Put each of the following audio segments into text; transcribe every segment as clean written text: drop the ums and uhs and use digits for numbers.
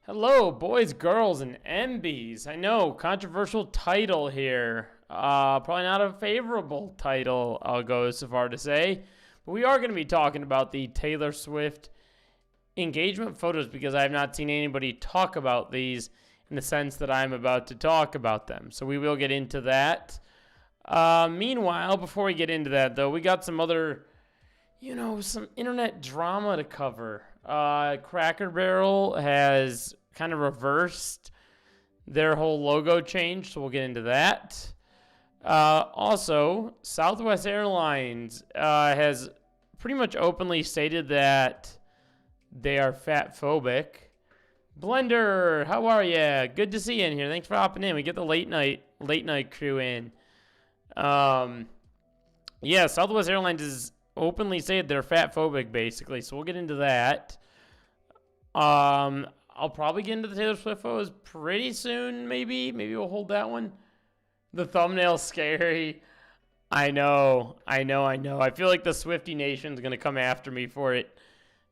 Hello, boys, girls, and MBs. I know, controversial title here. Probably not a favorable title, I'll go so far to say. But we are going to be talking about the Taylor Swift engagement photos because I have not seen anybody talk about these in the sense that I'm about to talk about them. So we will get into that. Meanwhile, before we get into that, though, we got some other, some internet drama to cover. Cracker Barrel has kind of reversed their whole logo change, so we'll get into that. Also, Southwest Airlines has pretty much openly stated that they are fat phobic. Blender, how are ya? Good to see you in here. Thanks for hopping in. We get the late night crew in. Southwest Airlines has openly said they're fat phobic, basically. So we'll get into that. I'll probably get into the Taylor Swift photos pretty soon, maybe. Maybe we'll hold that one. The thumbnail's scary. I know. I feel like the Swiftie Nation's going to come after me for it.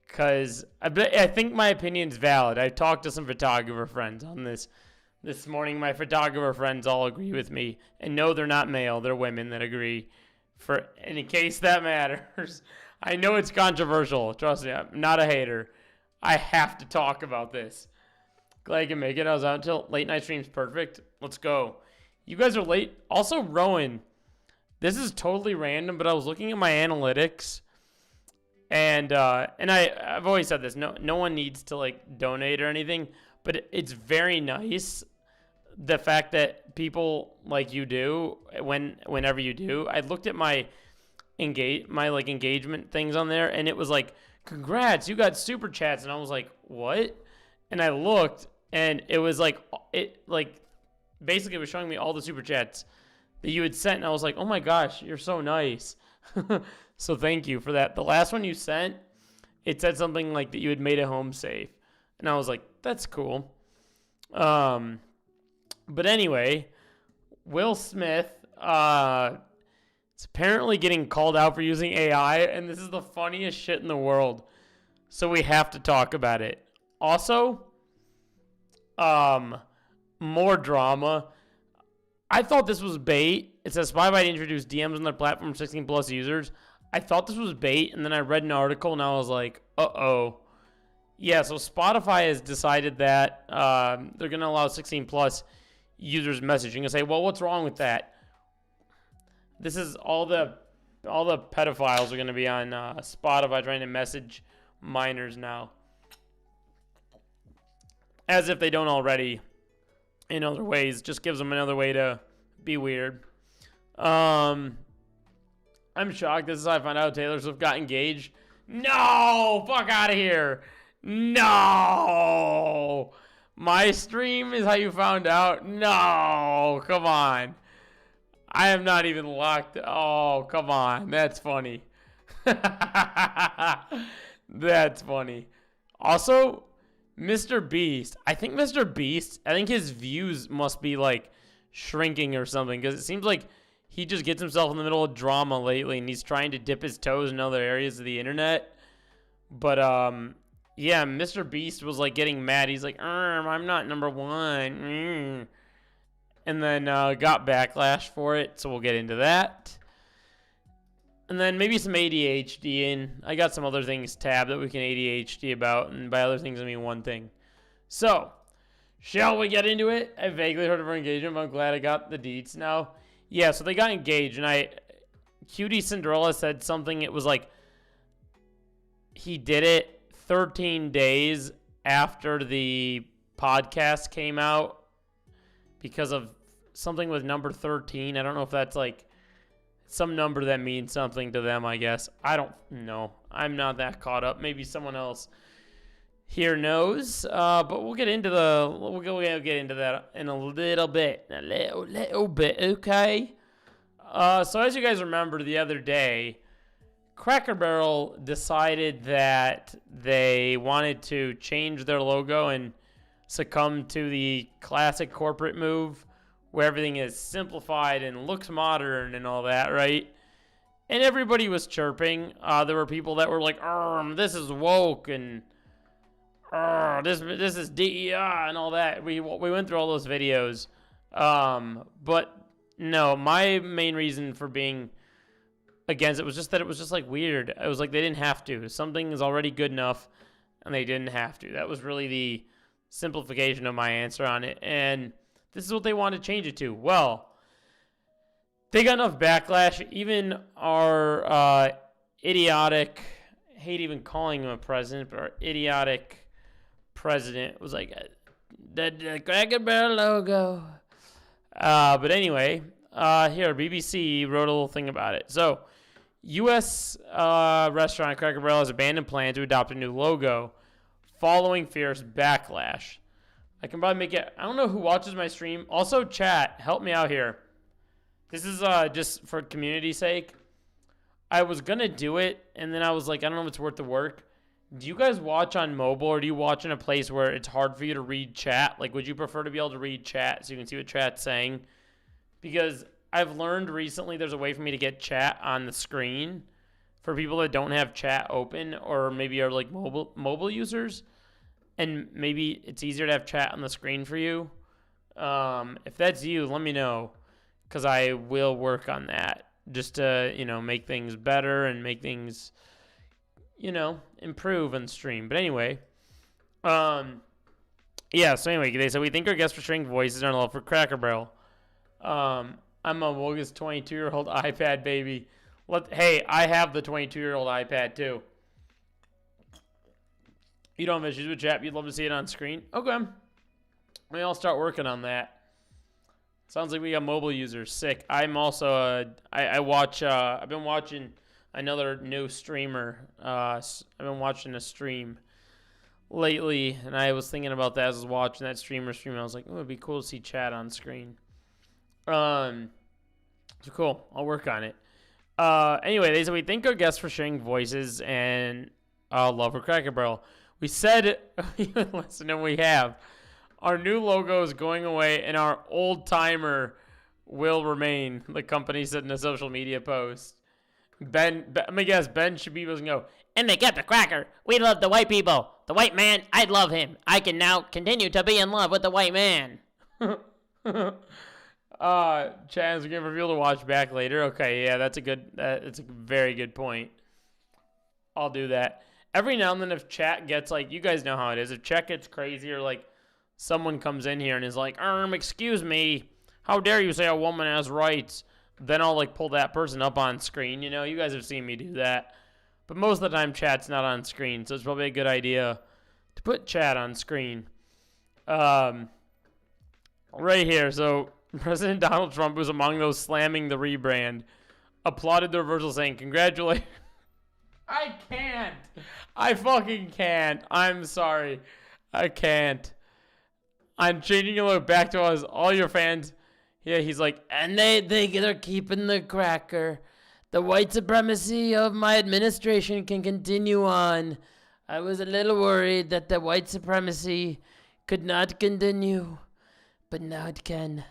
Because I think my opinion's valid. I've talked to some photographer friends on this morning. My photographer friends all agree with me. And no, they're not male. They're women that agree. In case that matters. I know it's controversial. Trust me, I'm not a hater. I have to talk about this. Glad I can make it. I was out until late night stream's perfect. Let's go. You guys are late. Also, Rowan, this is totally random, but I was looking at my analytics. And I've always said this. No one needs to donate or anything, but it's very nice the fact that people like you do whenever you do. I looked at my engagement things on there, and it was like, congrats, you got super chats, and I was like, what? And I looked, and it was basically it was showing me all the super chats that you had sent, and I was like, oh my gosh, you're so nice. So thank you for that. The last one you sent, it said something like that you had made it home safe. And I was like, that's cool. But anyway, Will Smith is apparently getting called out for using AI, and this is the funniest shit in the world. So we have to talk about it. Also, more drama. I thought this was bait. It says Spotify introduced DMs on their platform for 16 plus users. I thought this was bait, and then I read an article, and I was like, uh-oh. Yeah, so Spotify has decided that they're going to allow 16 plus users messaging and say, well, what's wrong with that? This is all the pedophiles are going to be on Spotify trying to message minors now. As if they don't already in other ways. Just gives them another way to be weird. I'm shocked. This is how I found out Taylor Swift got engaged. No! Fuck out of here. No! My stream is how you found out? No! Come on. I am not even locked. Oh, come on. That's funny. That's funny. Also, Mr. Beast. I think his views must be shrinking or something, because it seems like he just gets himself in the middle of drama lately, and he's trying to dip his toes in other areas of the internet. But, yeah, Mr. Beast was, getting mad. He's like, I'm not number one. And then got backlash for it, so we'll get into that. And then maybe some ADHD, and I got some other things tabbed that we can ADHD about, and by other things, I mean one thing. So, shall we get into it? I vaguely heard of her engagement, but I'm glad I got the deets now. Yeah, so they got engaged, and Cutie Cinderella said something. It was like he did it 13 days after the podcast came out because of something with number 13. I don't know if that's some number that means something to them, I guess. I don't know. I'm not that caught up. Maybe someone else here knows. But we'll get into get into that in a little bit. A little bit, okay? So as you guys remember the other day, Cracker Barrel decided that they wanted to change their logo and succumb to the classic corporate move where everything is simplified and looks modern and all that, right? And everybody was chirping. There were people that were like, this is woke, and this is DEI and all that. We went through all those videos. But no, my main reason for being against it was just that it was just like weird. It was like they didn't have to. Something is already good enough, and they didn't have to. That was really the simplification of my answer on it. And this is what they want to change it to. Well, they got enough backlash. Even our idiotic, I hate even calling him a president, but our idiotic president was like, the Cracker Barrel logo. But anyway, here, BBC wrote a little thing about it. So, U.S. Restaurant Cracker Barrel has abandoned plan to adopt a new logo following fierce backlash. I can probably make it. I don't know who watches my stream. Also, chat, help me out here. This is just for community's sake. I was going to do it, and then I was like, I don't know if it's worth the work. Do you guys watch on mobile, or do you watch in a place where it's hard for you to read chat? Like, would you prefer to be able to read chat so you can see what chat's saying? Because I've learned recently there's a way for me to get chat on the screen for people that don't have chat open or maybe are like mobile users. And maybe it's easier to have chat on the screen for you. If that's you, let me know, because I will work on that just to, make things better and make things, improve on stream. But anyway, yeah, so anyway, they said, we think our guest portraying voices are in love for Cracker Barrel. I'm a bogus 22-year-old iPad baby. Hey, I have the 22-year-old iPad too. You don't have issues with chat, you'd love to see it on screen? Okay. Maybe I'll start working on that. Sounds like we got mobile users. Sick. I'm also, I've been watching another new streamer. I've been watching a stream lately, and I was thinking about that as I was watching that streamer stream. I was like, oh, it'd be cool to see chat on screen. So cool. I'll work on it. Anyway, they said, we thank our guests for sharing voices and love for Cracker Barrel. We said, listen, and we have. Our new logo is going away, and our old timer will remain, the company said in a social media post. Ben Shabib was going to go, and they get the cracker. We love the white people. The white man, I love him. I can now continue to be in love with the white man. Chaz, we're going to reveal to watch back later. Okay, yeah, that's a very good point. I'll do that. Every now and then if chat gets, like, you guys know how it is. If chat gets crazy or, like, someone comes in here and is like, excuse me, how dare you say a woman has rights? Then I'll, like, pull that person up on screen. You guys have seen me do that. But most of the time, chat's not on screen, so it's probably a good idea to put chat on screen. Right here, so President Donald Trump was among those slamming the rebrand, applauded the reversal, saying, congratulations. I can't. I fucking can't. I'm sorry. I can't. I'm changing a look back to us, all your fans. Yeah, he's like, and they're keeping the cracker. The white supremacy of my administration can continue on. I was a little worried that the white supremacy could not continue, but now it can.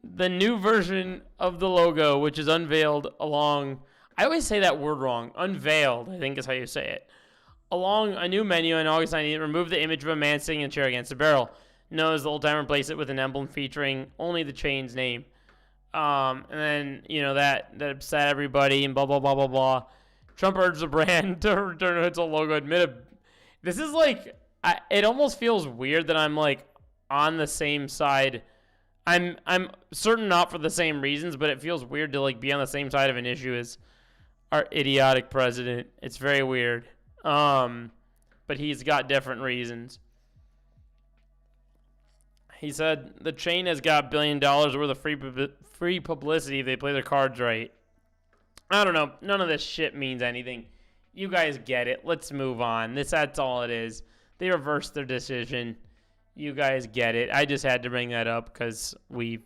The new version of the logo, which is unveiled along, I always say that word wrong, unveiled, I think is how you say it, along a new menu on August 19th, remove the image of a man sitting in a chair against a barrel. No, as the old timer, replace it with an emblem featuring only the chain's name. And then, that upset everybody and blah, blah, blah, blah, blah. Trump urged the brand to return to its old logo. This is like, it almost feels weird that I'm like on the same side. I'm certain not for the same reasons, but it feels weird to like be on the same side of an issue as our idiotic president. It's very weird. But he's got different reasons. He said the chain has got $1 billion worth of free publicity if they play their cards right. I don't know. None of this shit means anything. You guys get it. Let's move on. That's all it is. They reversed their decision. You guys get it. I just had to bring that up because we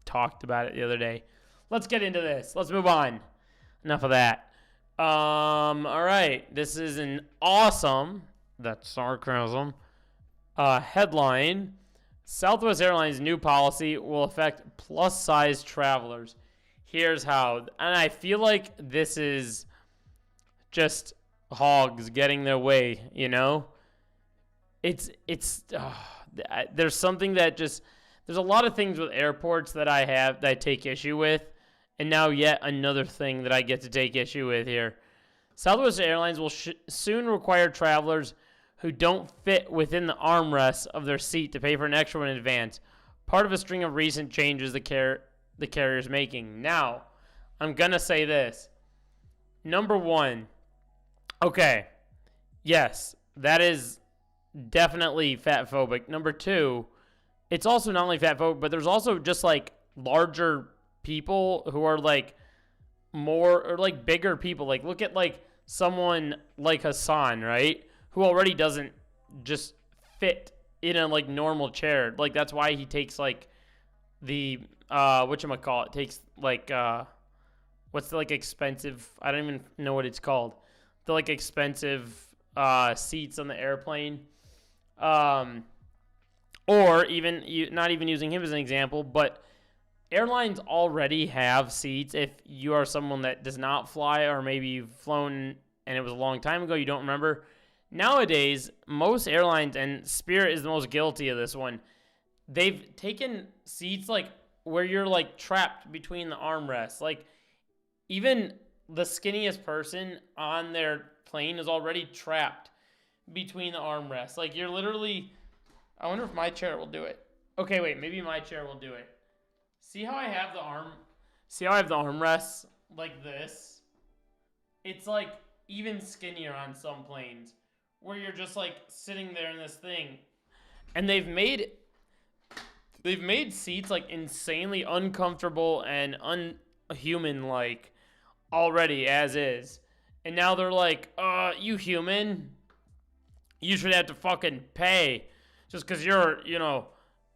talked about it the other day. Let's get into this. Let's move on. Enough of that. All right. This is an awesome, that's sarcasm, headline. Southwest Airlines' new policy will affect plus-size travelers. Here's how. And I feel like this is just hogs getting their way, there's something that just, there's a lot of things with airports that I take issue with, and now yet another thing that I get to take issue with here. Southwest Airlines will soon require travelers who don't fit within the armrests of their seat to pay for an extra one in advance, part of a string of recent changes the carrier is making. Now, I'm going to say this. Number one, okay, yes, that is definitely fat phobic. Number two, it's also not only fat phobic, but there's also just like larger people who are like more, or like bigger people. Like look at like someone like Hassan, right? Who already doesn't just fit in a like normal chair. Like that's why he takes like the whatchamacallit, takes like what's the like expensive, I don't even know what it's called. The like expensive seats on the airplane. Or even not even using him as an example, but airlines already have seats if you are someone that does not fly, or maybe you've flown and it was a long time ago, you don't remember. Nowadays, most airlines, and Spirit is the most guilty of this one, they've taken seats like where you're like trapped between the armrests. Like even the skinniest person on their plane is already trapped between the armrests. Like you're literally, I wonder if my chair will do it. Okay, wait, maybe my chair will do it. See how I have the armrests like this? It's like even skinnier on some planes where you're just like sitting there in this thing. And they've made seats like insanely uncomfortable and unhuman like already as is. And now they're like, you human, you should have to fucking pay just because you're,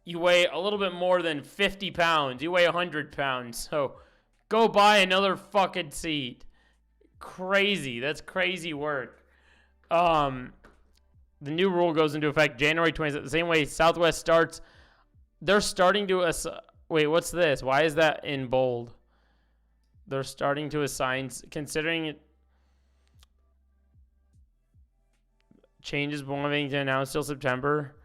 you weigh a little bit more than 50 pounds. You weigh 100 pounds. So go buy another fucking seat. Crazy. That's crazy work. The new rule goes into effect January 20th. The same way Southwest starts. They're starting to wait, what's this? Why is that in bold? They're starting to assign, considering it, changes won't be announced till September.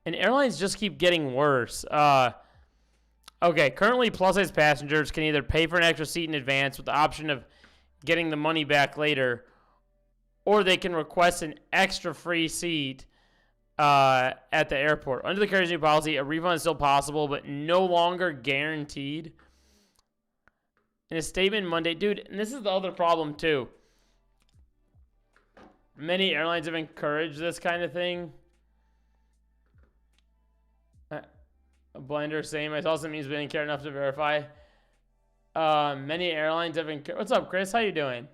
And airlines just keep getting worse. Okay, currently plus-size passengers can either pay for an extra seat in advance with the option of getting the money back later, or they can request an extra free seat at the airport. Under the carrier's new policy, a refund is still possible, but no longer guaranteed. In a statement Monday, dude, and this is the other problem too. Many airlines have encouraged this kind of thing. A blender saying my also means we didn't care enough to verify. Many airlines have encouraged. What's up, Chris? How you doing?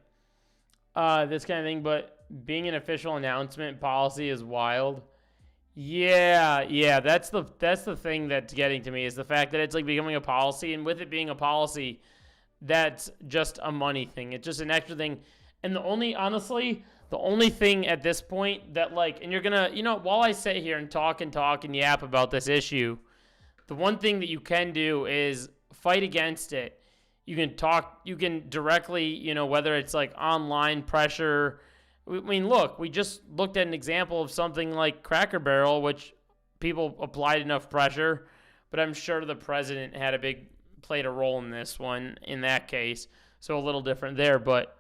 This kind of thing, but being an official announcement policy is wild. Yeah, that's the thing that's getting to me, is the fact that it's like becoming a policy, and with it being a policy, that's just a money thing. It's just an extra thing. And the only thing at this point that like, and you're gonna, while I sit here and talk and yap about this issue, the one thing that you can do is fight against it. You can directly, whether it's like online pressure. I mean, look, we just looked at an example of something like Cracker Barrel, which people applied enough pressure, but I'm sure the president played a role in this one in that case. So a little different there, but,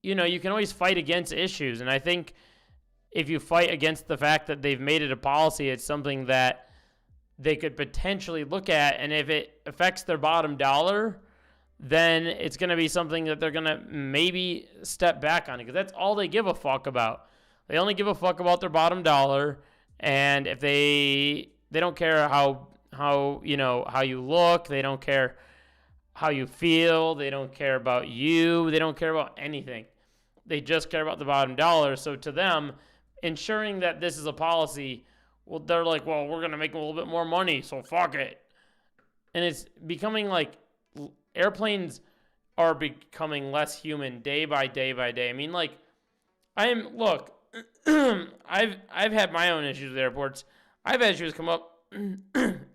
you can always fight against issues. And I think if you fight against the fact that they've made it a policy, it's something that they could potentially look at. And if it affects their bottom dollar, then it's going to be something that they're going to maybe step back on, because that's all they give a fuck about. They only give a fuck about their bottom dollar. And if they don't care how you look, they don't care how you feel, they don't care about you, they don't care about anything. They just care about the bottom dollar. So to them, ensuring that this is a policy, well, they're like, well, we're going to make a little bit more money, so fuck it. And it's becoming like airplanes are becoming less human day by day by day. I mean, like, I've had my own issues with airports. I've had issues come up in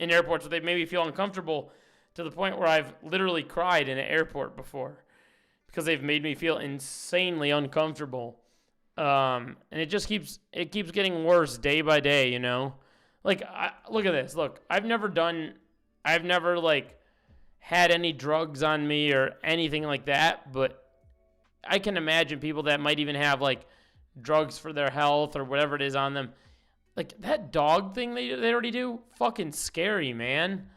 airports where they made me feel uncomfortable to the point where I've literally cried in an airport before because they've made me feel insanely uncomfortable. And it keeps getting worse day by day, Like, look at this. Look, I've never like had any drugs on me or anything like that, but I can imagine people that might even have like drugs for their health or whatever it is on them. Like that dog thing they already do, fucking scary, man.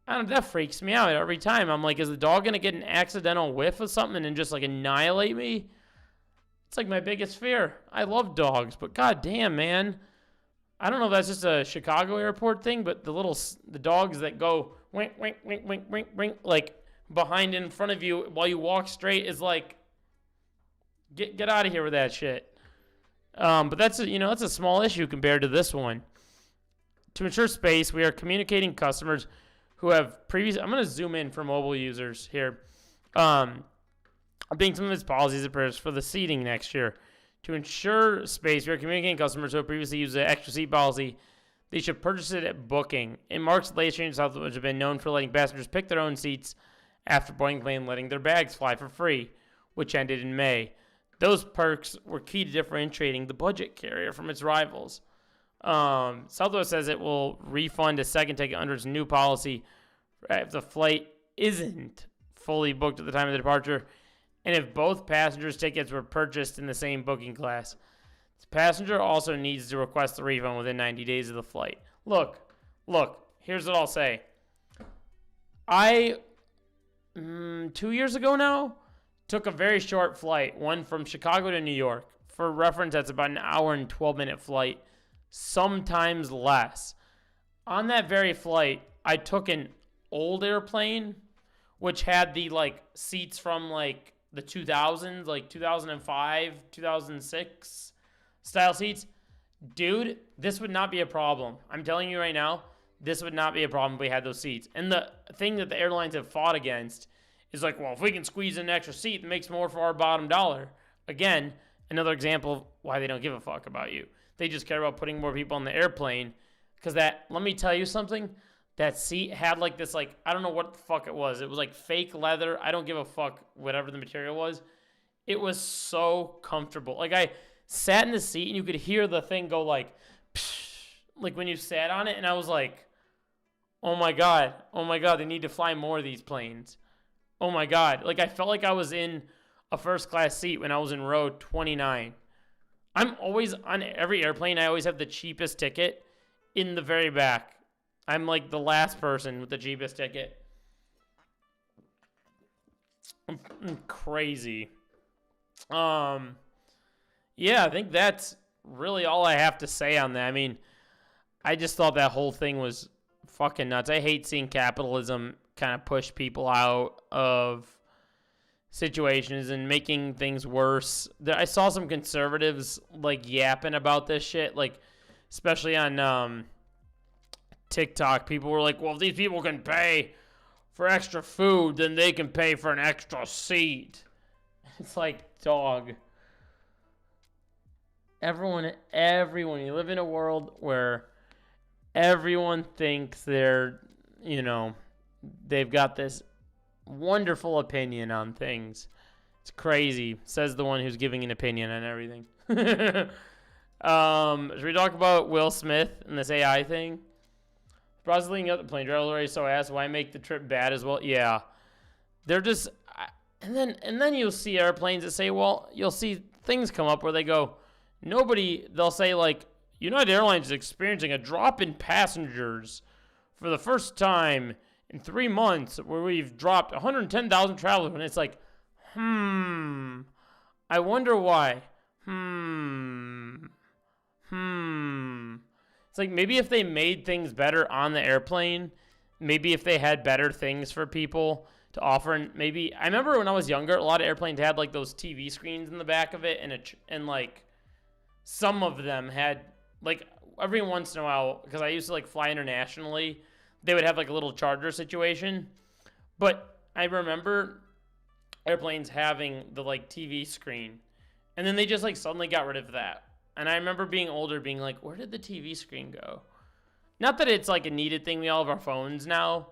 I don't. That freaks me out every time. I'm like, is the dog gonna get an accidental whiff of something and just like annihilate me? It's like my biggest fear. I love dogs, but goddamn, man. I don't know if that's just a Chicago airport thing, but the dogs that go wink, wink, wink, wink, wink, wink, like behind and in front of you while you walk straight is like, get out of here with that shit. But that's a small issue compared to this one. To ensure space, we are communicating customers who have previous. I'm going to zoom in for mobile users here. Updating some of its policies appears for the seating next year. To ensure space, we are communicating customers who have previously used the extra seat policy. They should purchase it at booking. In March, the latest changes which have been known for letting passengers pick their own seats after boarding plane, letting their bags fly for free, which ended in May. Those perks were key to differentiating the budget carrier from its rivals. Southwest says it will refund a second ticket under its new policy if the flight isn't fully booked at the time of the departure, and if both passengers' tickets were purchased in the same booking class. The passenger also needs to request the refund within 90 days of the flight. Look, here's what I'll say. 2 years ago now, took a very short flight, one from Chicago to New York. For reference, that's about an hour and 12-minute flight, sometimes less. On that very flight, I took an old airplane, which had the seats from the 2000s, 2005, 2006 style seats. Dude, this would not be a problem. I'm telling you right now, this would not be a problem if we had those seats. And the thing that the airlines have fought against is well, if we can squeeze in an extra seat, it makes more for our bottom dollar. Again, another example of why they don't give a fuck about you. They just care about putting more people on the airplane. Because let me tell you something, that seat had this, I don't know what the fuck it was. It was fake leather. I don't give a fuck whatever the material was. It was so comfortable. I sat in the seat and you could hear the thing go psh, when you sat on it. And I was oh my God, they need to fly more of these planes. Oh my God. I felt like I was in a first class seat when I was in row 29. I'm always on every airplane. I always have the cheapest ticket in the very back. I'm the last person with the cheapest ticket. I'm crazy. Yeah, I think that's really all I have to say on that. I mean, I just thought that whole thing was fucking nuts. I hate seeing capitalism kind of push people out of situations and making things worse. I saw some conservatives yapping about this shit, especially on TikTok. People were well, if these people can pay for extra food, then they can pay for an extra seat. It's dog. Everyone, you live in a world where everyone thinks they've got this wonderful opinion on things. It's crazy, says the one who's giving an opinion on everything. Should we talk about Will Smith and this AI thing? Process leading up the plane driver already so asked, why make the trip bad as well? Yeah. They're just, and then you'll see airplanes that say, you'll see things come up where they go, they'll say United Airlines is experiencing a drop in passengers for the first time in 3 months, where we've dropped 110,000 travelers. And it's I wonder why. It's maybe if they made things better on the airplane, maybe if they had better things for people to offer, and maybe, I remember when I was younger, a lot of airplanes had those TV screens in the back of it, and some of them had, every once in a while, because I used to fly internationally, they would have a little charger situation. But I remember airplanes having the TV screen, and then they just suddenly got rid of that. And I remember being older, being where did the TV screen go? Not that it's a needed thing. We all have our phones now,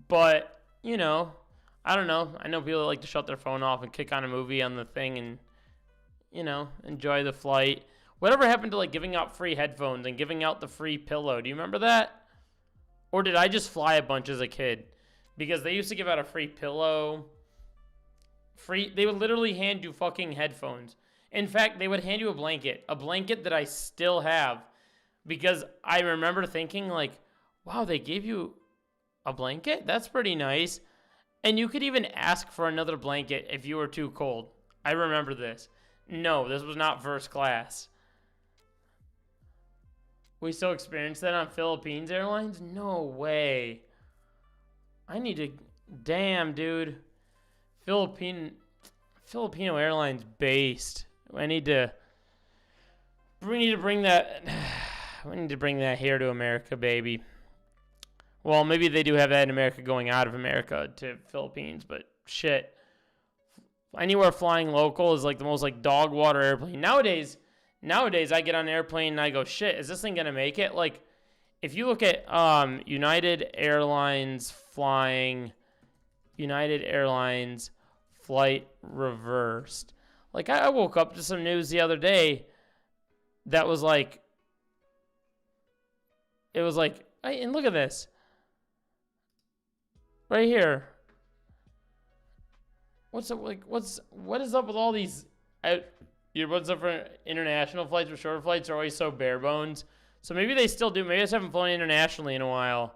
but I don't know. I know people that like to shut their phone off and kick on a movie on the thing, and enjoy the flight. Whatever happened to like giving out free headphones and giving out the free pillow? Do you remember that? Or did I just fly a bunch as a kid? Because they used to give out a free pillow. They would literally hand you fucking headphones. In fact, they would hand you a blanket that I still have. Because I remember thinking like, wow, they gave you a blanket? That's pretty nice. And you could even ask for another blanket if you were too cold. I remember this. No, this was not first class. We still experience that on Philippines Airlines? No way. I need to... Damn, dude. Filipino Airlines based. We need to bring that... We need to bring that here to America, baby. Well, maybe they do have that in America going out of America to Philippines, but shit. Anywhere flying local is like the most like dog water airplane. Nowadays I get on an airplane and I go, shit, is this thing gonna make it? Like, if you look at United Airlines flight reversed. Like, I woke up to some news the other day that was like, it was like, and look at this. Right here. What is up with all these? What's up for international flights or shorter flights are always so bare bones. So maybe they still do. Maybe I just haven't flown internationally in a while.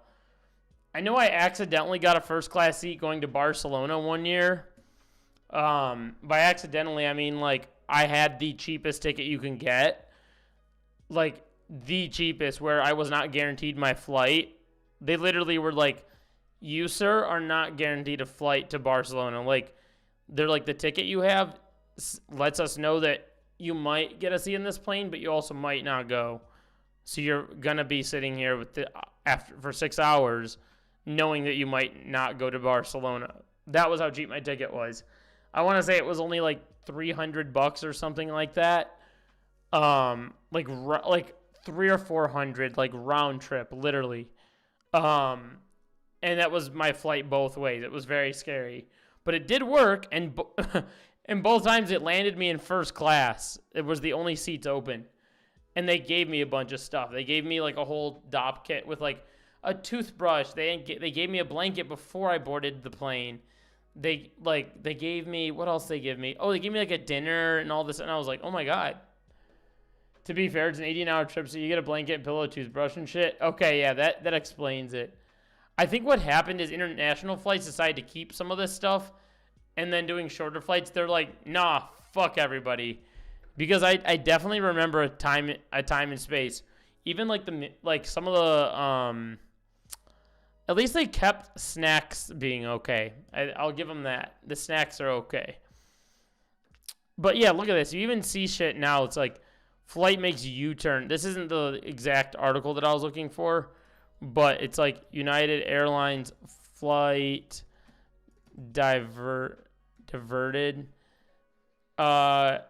I know I accidentally got a first class seat going to Barcelona one year. By accidentally, I mean like I had the cheapest ticket you can get. Like the cheapest, where I was not guaranteed my flight. They literally were like, you, sir, are not guaranteed a flight to Barcelona. Like, they're like, the ticket you have lets us know that you might get a seat in this plane, but you also might not go. So you're gonna be sitting here with for 6 hours, knowing that you might not go to Barcelona. That was how cheap my ticket was. I want to say it was only like $300 or something like that. Like 300 or 400, like round trip, literally. And that was my flight both ways. It was very scary, but it did work. And and both times it landed me in first class. It was the only seats open, and they gave me a bunch of stuff. They gave me like a whole DOP kit with like a toothbrush. They gave me a blanket before I boarded the plane. They gave me, what else they give me? Oh, they gave me like a dinner and all this, and I was like, oh my god. To be fair, it's an 18-hour trip, so you get a blanket, pillow, toothbrush, and shit. Okay, yeah, that explains it. I think what happened is international flights decided to keep some of this stuff, and then doing shorter flights, they're like, nah, fuck everybody. Because I definitely remember a time and space. Even like some of the at least they kept snacks being okay. I'll give them that. The snacks are okay. But yeah, look at this. You even see shit now. It's like flight makes U-turn. This isn't the exact article that I was looking for, but it's like United Airlines flight diverted. Like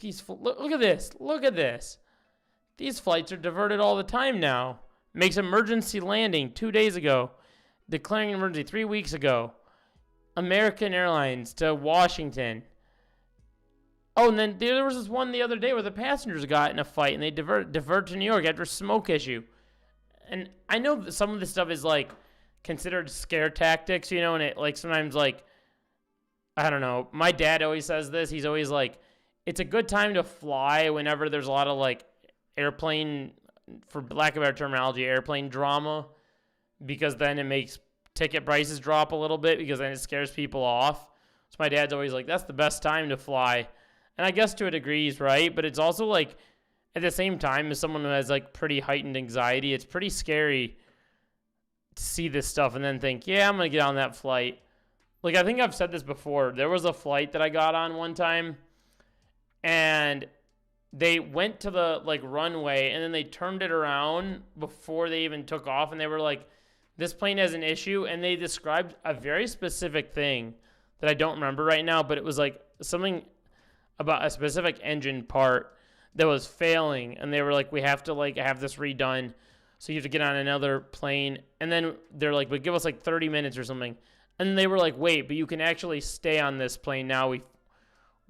these. Look at this. Look at this. These flights are diverted all the time now. Makes emergency landing 2 days ago. Declaring an emergency 3 weeks ago. American Airlines to Washington. Oh, and then there was this one the other day where the passengers got in a fight and they divert to New York after a smoke issue. And I know that some of this stuff is like considered scare tactics, you know, and it like sometimes like, I don't know. My dad always says this. He's always like, it's a good time to fly whenever there's a lot of like airplane, for lack of better terminology, airplane drama, because then it makes ticket prices drop a little bit, because then it scares people off. So my dad's always like, that's the best time to fly. And I guess to a degree he's right, but it's also like, at the same time, as someone who has like pretty heightened anxiety, it's pretty scary to see this stuff and then think, yeah, I'm going to get on that flight. Like, I think I've said this before. There was a flight that I got on one time, and they went to the like runway and then they turned it around before they even took off, and they were like, this plane has an issue, and they described a very specific thing that I don't remember right now, but it was like something about a specific engine part that was failing, and they were like, we have to like have this redone, so you have to get on another plane. And then they're like, but give us like 30 minutes or something. And they were like, wait, but you can actually stay on this plane now.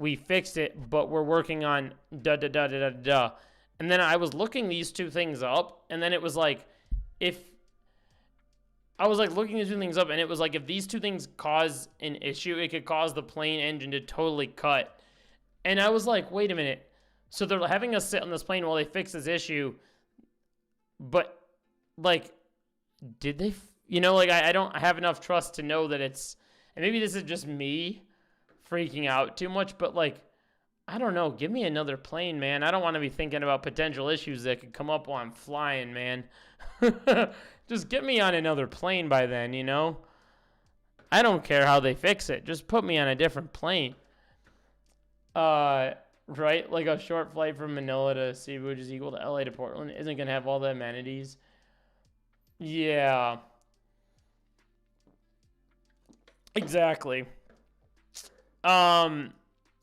we fixed it, but we're working on da da da da da da. And then I was looking these two things up, and then it was like, if I was like looking these two things up, and it was like, if these two things cause an issue, it could cause the plane engine to totally cut. And I was like, wait a minute. So they're having us sit on this plane while they fix this issue, but like, did they? Like I don't have enough trust to know that it's. And maybe this is just me freaking out too much, but like, I don't know. Give me another plane, man. I don't want to be thinking about potential issues that could come up while I'm flying, man. Just get me on another plane by then, I don't care how they fix it. Just put me on a different plane. Right? Like a short flight from Manila to Cebu, which is equal to LA to Portland, isn't going to have all the amenities. Yeah. Exactly. All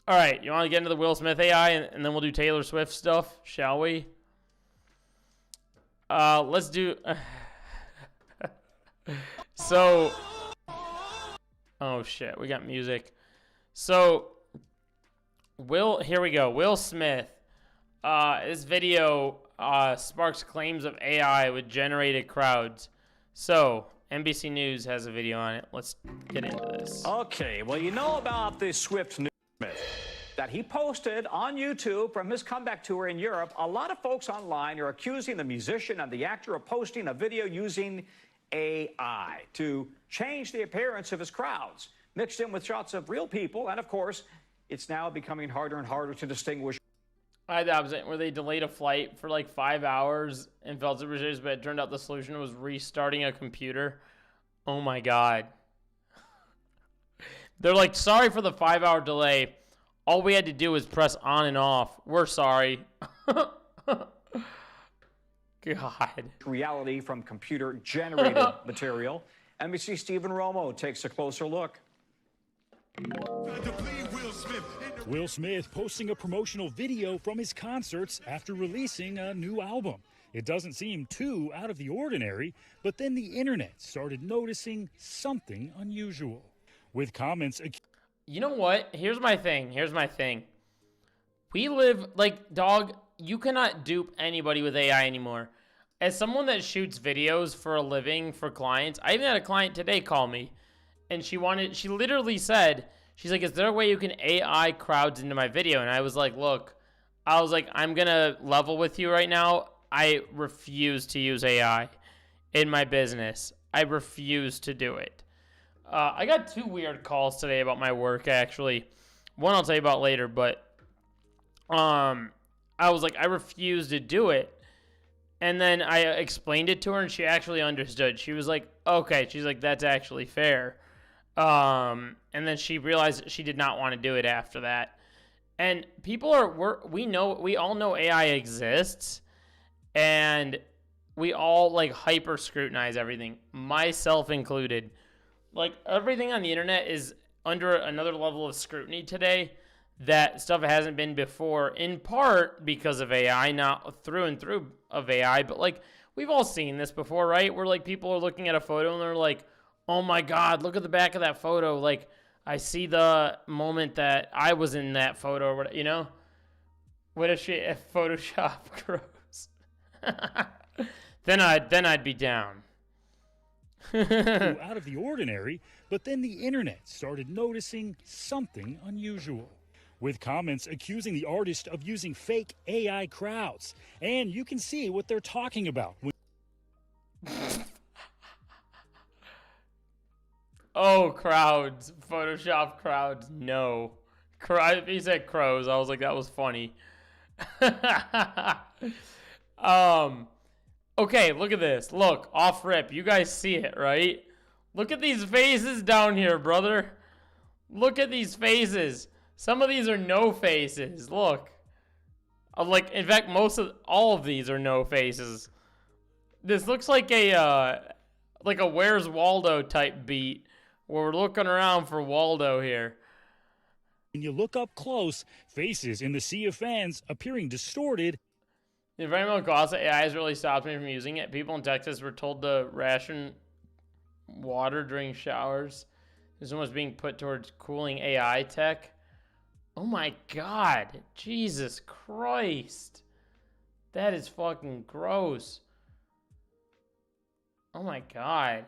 right, you want to get into the Will Smith AI, and then we'll do Taylor Swift stuff, shall we? Let's do... So... Oh, shit, we got music. So, here we go. Will Smith. This video sparks claims of AI with generated crowds. So... NBC News has a video on it. Let's get into this. Okay, well, you know about this Swift news myth that he posted on YouTube from his comeback tour in Europe. A lot of folks online are accusing the musician and the actor of posting a video using AI to change the appearance of his crowds, mixed in with shots of real people. And, of course, it's now becoming harder and harder to distinguish. I had the opposite, where they delayed a flight for like 5 hours and felt super serious, but it turned out the solution was restarting a computer. Oh my God. They're like, sorry for the 5-hour delay. All we had to do was press on and off. We're sorry. God. Reality from computer-generated material. NBC Stephen Romo takes a closer look. Will Smith posting a promotional video from his concerts after releasing a new album. It doesn't seem too out of the ordinary, but then the internet started noticing something unusual. With comments... You know what? Here's my thing. We live, like, dog, you cannot dupe anybody with AI anymore. As someone that shoots videos for a living for clients, I even had a client today call me, and she literally said... She's like, is there a way you can AI crowds into my video? And I was like, look, I'm going to level with you right now. I refuse to use AI in my business. I refuse to do it. I got 2 weird calls today about my work, actually. One I'll tell you about later, but I was like, I refuse to do it. And then I explained it to her, and she actually understood. She was like, okay. She's like, that's actually fair. And then she realized she did not want to do it after that. And people we all know AI exists, and we all like hyper scrutinize everything, myself included. Like, everything on the internet is under another level of scrutiny today that stuff hasn't been before, in part because of AI, not through and through of AI, but like, we've all seen this before, right? Where like people are looking at a photo and they're like, oh my God, look at the back of that photo. Like, I see the moment that I was in that photo, or what, What if Photoshop grows? then I'd be down. Out of the ordinary, but then the internet started noticing something unusual. With comments accusing the artist of using fake AI crowds. And you can see what they're talking about. Oh, crowds. Photoshop crowds. No. He said crows. I was like, that was funny. Okay, look at this. Look, off rip. You guys see it, right? Look at these faces down here, brother. Look at these faces. Some of these are no faces. Look. Like, in fact, all of these are no faces. This looks like a Where's Waldo type beat, where we're looking around for Waldo here. When you look up close, faces in the sea of fans appearing distorted. The environmental cost of AI has really stopped me from using it. People in Texas were told to ration water during showers. There's so much being put towards cooling AI tech. Oh my God. Jesus Christ. That is fucking gross. Oh my God.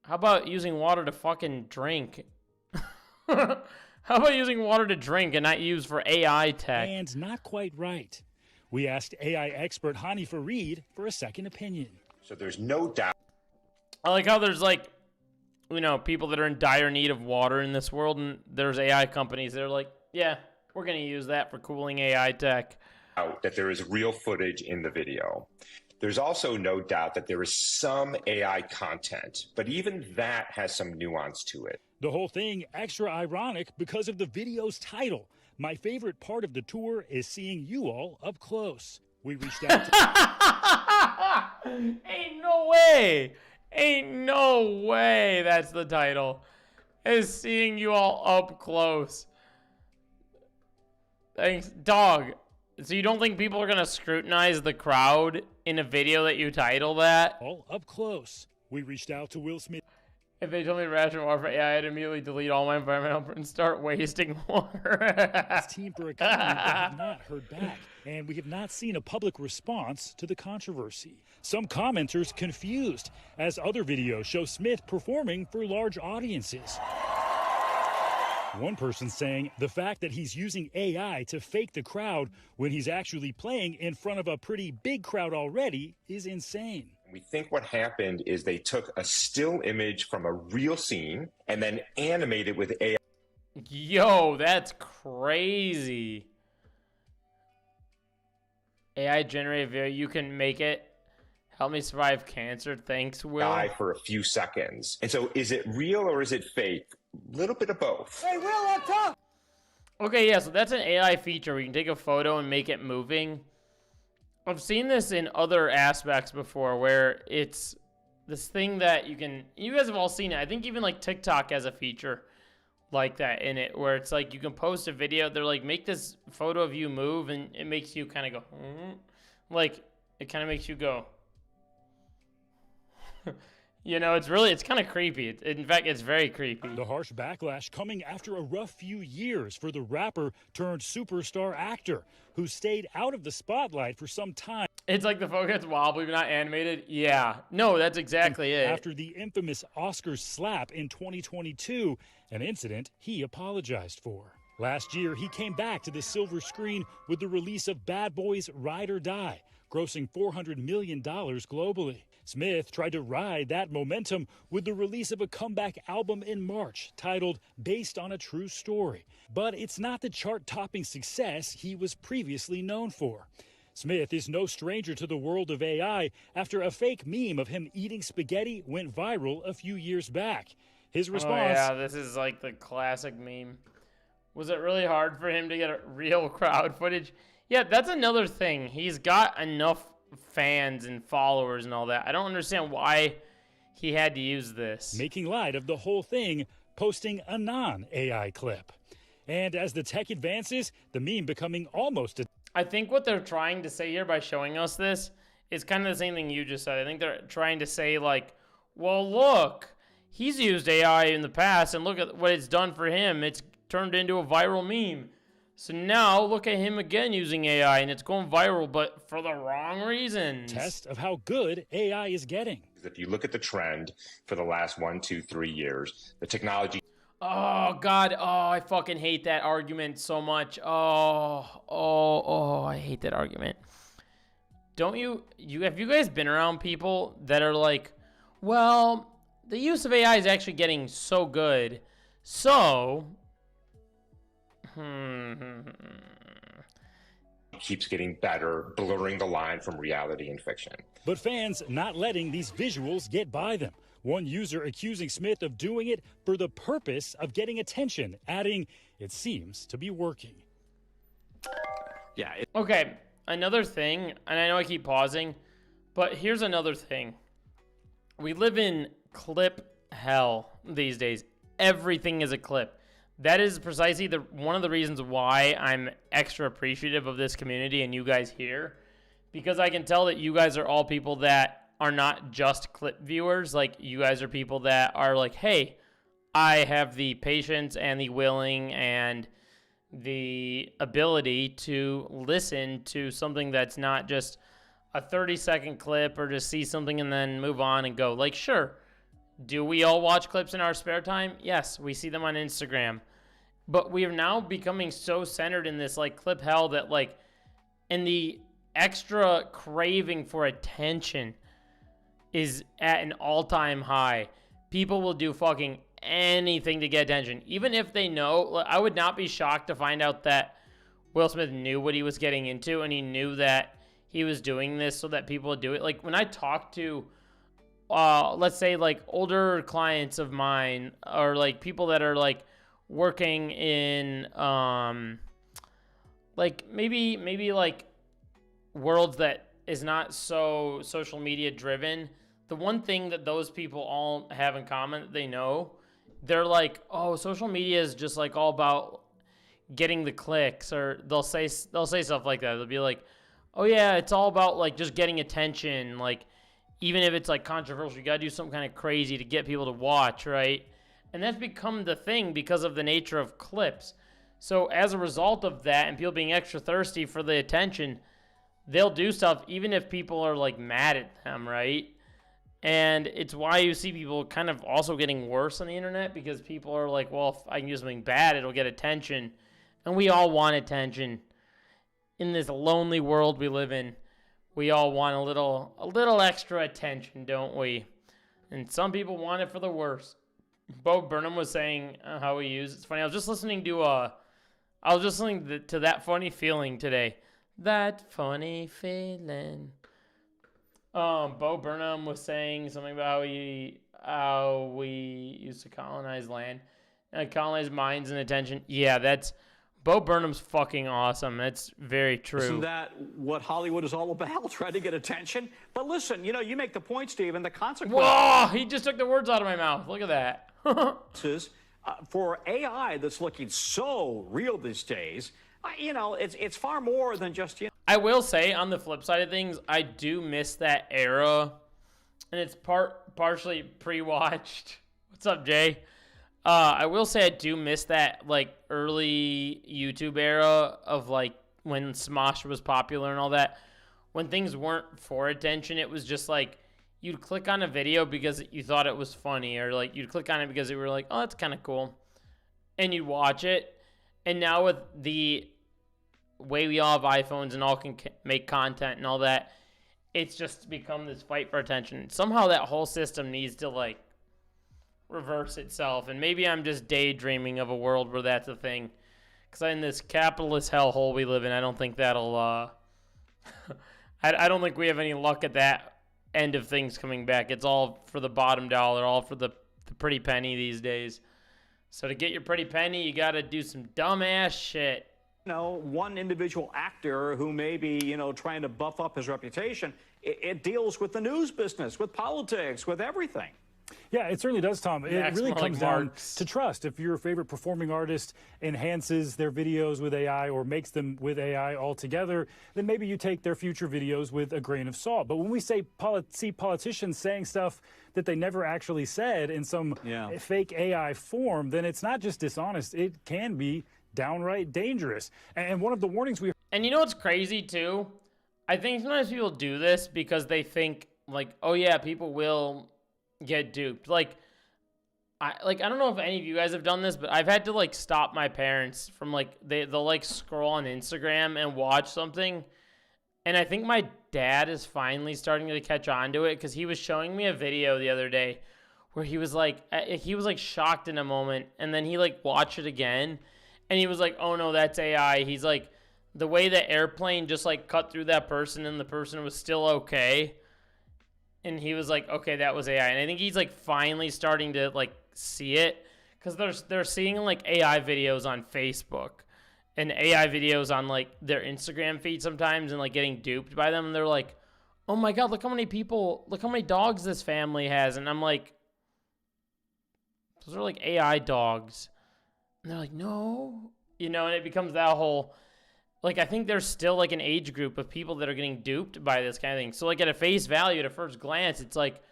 How about using water to fucking drink? How about using water to drink and not use for AI tech? And not quite right. We asked AI expert Hani Farid for a second opinion. So there's no doubt. I like how there's like, you know, people that are in dire need of water in this world, and there's AI companies that are like, yeah, we're going to use that for cooling AI tech. That there is real footage in the video. There's also no doubt that there is some AI content, but even that has some nuance to it. The whole thing extra ironic because of the video's title. My favorite part of the tour is seeing you all up close. We reached out to... Ain't no way. Ain't no way that's the title. Is seeing you all up close. Thanks, dog. So you don't think people are going to scrutinize the crowd in a video that you title that? All up close. We reached out to Will Smith. If they told me to ration water for AI, I'd immediately delete all my environmental and start wasting water. His team for a comment but have not heard back, and we have not seen a public response to the controversy. Some commenters confused, as other videos show Smith performing for large audiences. One person saying the fact that he's using AI to fake the crowd when he's actually playing in front of a pretty big crowd already is insane. We think what happened is they took a still image from a real scene and then animated with AI. Yo, that's crazy. AI generated video, you can make it. Help me survive cancer. Thanks, Will. For a few seconds. And so is it real or is it fake? A little bit of both. Hey, Will, on top! Okay, yeah, so that's an AI feature where you can take a photo and make it moving. I've seen this in other aspects before where it's this thing that you guys have all seen it. I think even like TikTok has a feature like that in it where it's like you can post a video. They're like, make this photo of you move, and it makes you kind of go, like, it kind of makes you go. You know, it's kind of creepy. In fact, it's very creepy. The harsh backlash coming after a rough few years for the rapper turned superstar actor who stayed out of the spotlight for some time. It's like the photo gets wobbly but not animated. Yeah. No, that's exactly it. After the infamous Oscars slap in 2022, an incident he apologized for. Last year, he came back to the silver screen with the release of Bad Boys Ride or Die, grossing $400 million globally. Smith tried to ride that momentum with the release of a comeback album in March titled Based on a True Story. But it's not the chart-topping success he was previously known for. Smith is no stranger to the world of AI after a fake meme of him eating spaghetti went viral a few years back. His response... Oh, yeah, this is like the classic meme. Was it really hard for him to get a real crowd footage? Yeah, that's another thing. He's got enough fans and followers and all that. I don't understand why he had to use this. Making light of the whole thing, posting a non-AI clip. And as the tech advances, the meme becoming almost a... I think what they're trying to say here by showing us this is kind of the same thing you just said. I think they're trying to say, like, well, look, he's used AI in the past, and look at what it's done for him. It's turned into a viral meme. So now look at him again using AI, and it's going viral, but for the wrong reasons. Test of how good AI is getting. If you look at the trend for the last 1, 2, 3 years, the technology... Oh, God. Oh, I fucking hate that argument so much. I hate that argument. Don't have you guys been around people that are like, well, the use of AI is actually getting so good, so... keeps getting better, blurring the line from reality and fiction. But fans not letting these visuals get by them. One user accusing Smith of doing it for the purpose of getting attention, adding, it seems to be working. Yeah. Okay, another thing, and I know I keep pausing, but here's another thing. We live in clip hell these days. Everything is a clip. That is precisely one of the reasons why I'm extra appreciative of this community and you guys here, because I can tell that you guys are all people that are not just clip viewers. Like, you guys are people that are like, hey, I have the patience and the willing and the ability to listen to something that's not just a 30-second clip or just see something and then move on and go. Like, sure, do we all watch clips in our spare time? Yes, we see them on Instagram. But we are now becoming so centered in this like clip hell that like, and the extra craving for attention is at an all-time high. People will do fucking anything to get attention. Even if they know, I would not be shocked to find out that Will Smith knew what he was getting into and he knew that he was doing this so that people would do it. Like when I talk to, let's say like older clients of mine or like people that are like working in, like maybe like worlds that is not so social media driven. The one thing that those people all have in common that they know, they're like, oh, social media is just like all about getting the clicks, or they'll say stuff like that. They'll be like, oh yeah, it's all about like just getting attention. Like even if it's like controversial, you gotta do something kind of crazy to get people to watch, right? And that's become the thing because of the nature of clips. So as a result of that and people being extra thirsty for the attention, they'll do stuff even if people are like mad at them, right? And it's why you see people kind of also getting worse on the internet, because people are like, well, if I can do something bad, it'll get attention. And we all want attention. In this lonely world we live in, we all want a little extra attention, don't we? And some people want it for the worse. Bo Burnham was saying how he used. It's funny. I was just listening to That Funny Feeling today. That funny feeling. Bo Burnham was saying something about how we used to colonize land, colonize minds and attention. Yeah, that's Bo Burnham's fucking awesome. That's very true. Isn't that what Hollywood is all about? Trying to get attention. But listen, you make the point, Stephen. The consequences. Whoa! He just took the words out of my mouth. Look at that. For AI that's looking so real these days, it's far more than just I will say, on the flip side of things, I do miss that era, and it's partially pre-watched. What's up, Jay? I will say I do miss that like early YouTube era of like when Smosh was popular and all that. When things weren't for attention, it was just like you'd click on a video because you thought it was funny, or like you'd click on it because you were like, oh, that's kind of cool, and you'd watch it. And now with the way we all have iPhones and all can make content and all that, it's just become this fight for attention. Somehow that whole system needs to like reverse itself, and maybe I'm just daydreaming of a world where that's a thing, because in this capitalist hellhole we live in, I don't think that'll I don't think we have any luck at that end of things coming back. It's all for the bottom dollar, all for the pretty penny these days. So to get your pretty penny, you got to do some dumbass shit. One individual actor who may be, trying to buff up his reputation, it deals with the news business, with politics, with everything. Yeah, it certainly does, Tom. It really comes down Marks. to trust. If your favorite performing artist enhances their videos with AI or makes them with AI altogether, then maybe you take their future videos with a grain of salt. But when we see politicians saying stuff that they never actually said in some fake AI form, then it's not just dishonest. It can be downright dangerous. And one of the warnings we... And you know what's crazy, too? I think sometimes people do this because they think, like, oh, yeah, people will get duped. I don't know if any of you guys have done this, but I've had to, like, stop my parents from, like, they'll, like, scroll on Instagram and watch something. And I think my dad is finally starting to catch on to it, because he was showing me a video the other day where he was, like, shocked in a moment, and then he, like, watched it again. And he was like, oh, no, that's AI. He's like, the way the airplane just, like, cut through that person and the person was still okay. And he was like, okay, that was AI. And I think he's, like, finally starting to, like, see it. Because they're seeing, like, AI videos on Facebook and AI videos on, like, their Instagram feed sometimes and, like, getting duped by them. And they're like, oh, my God, look how many dogs this family has. And I'm like, those are, like, AI dogs. And they're like, no, and it becomes that whole, like, I think there's still, like, an age group of people that are getting duped by this kind of thing. So, like, at a face value, at a first glance, it's like,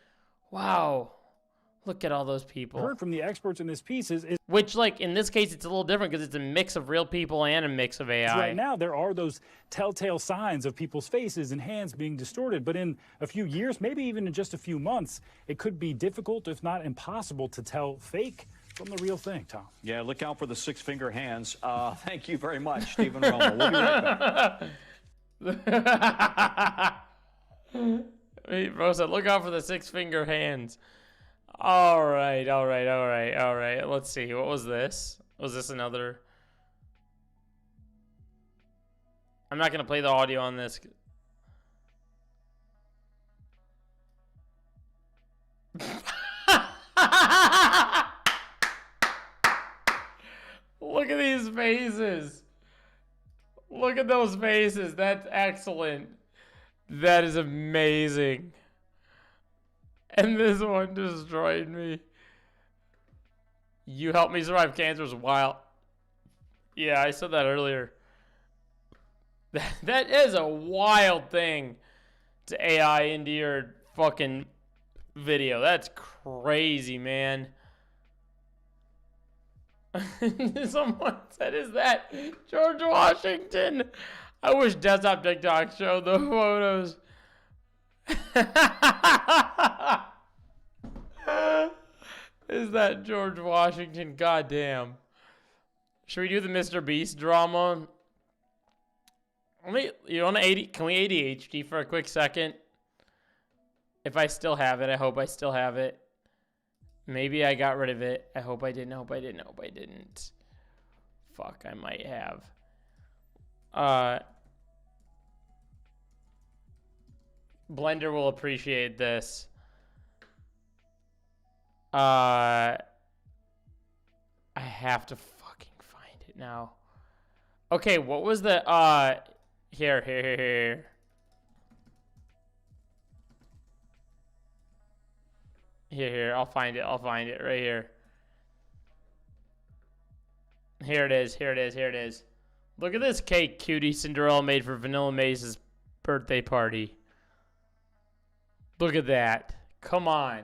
wow, Look at all those people. Heard from the experts in this piece is Which, like, in this case, it's a little different because it's a mix of real people and a mix of AI. right now there are those telltale signs of people's faces and hands being distorted. But in a few years, maybe even in just a few months, it could be difficult, if not impossible, to tell fake from the real thing, Tom. Yeah, look out for the six-finger hands. Thank you very much, Stephen Romo. We'll be right back. Bro said, look out for the six-finger hands. All right. Let's see. What was this? Was this another? I'm not going to play the audio on this. Look at these faces. Look at those faces. That's excellent. That is amazing. And this one destroyed me. You helped me survive cancer is wild. Yeah, I said that earlier. That is a wild thing to AI into your fucking video. That's crazy, man. Someone said, is that George Washington? I wish Desktop TikTok showed the photos. Is that George Washington? Goddamn. Should we do the Mr. Beast drama? You want to can we ADHD for a quick second? If I still have it, I hope I still have it. Maybe I got rid of it. I hope I didn't. Hope I didn't. Fuck, I might have. Blender will appreciate this. I have to fucking find it now. Okay, what was the here. Here, I'll find it right here. Here it is. Look at this cake Cutie Cinderella made for Vanilla Mace's birthday party. Look at that. Come on.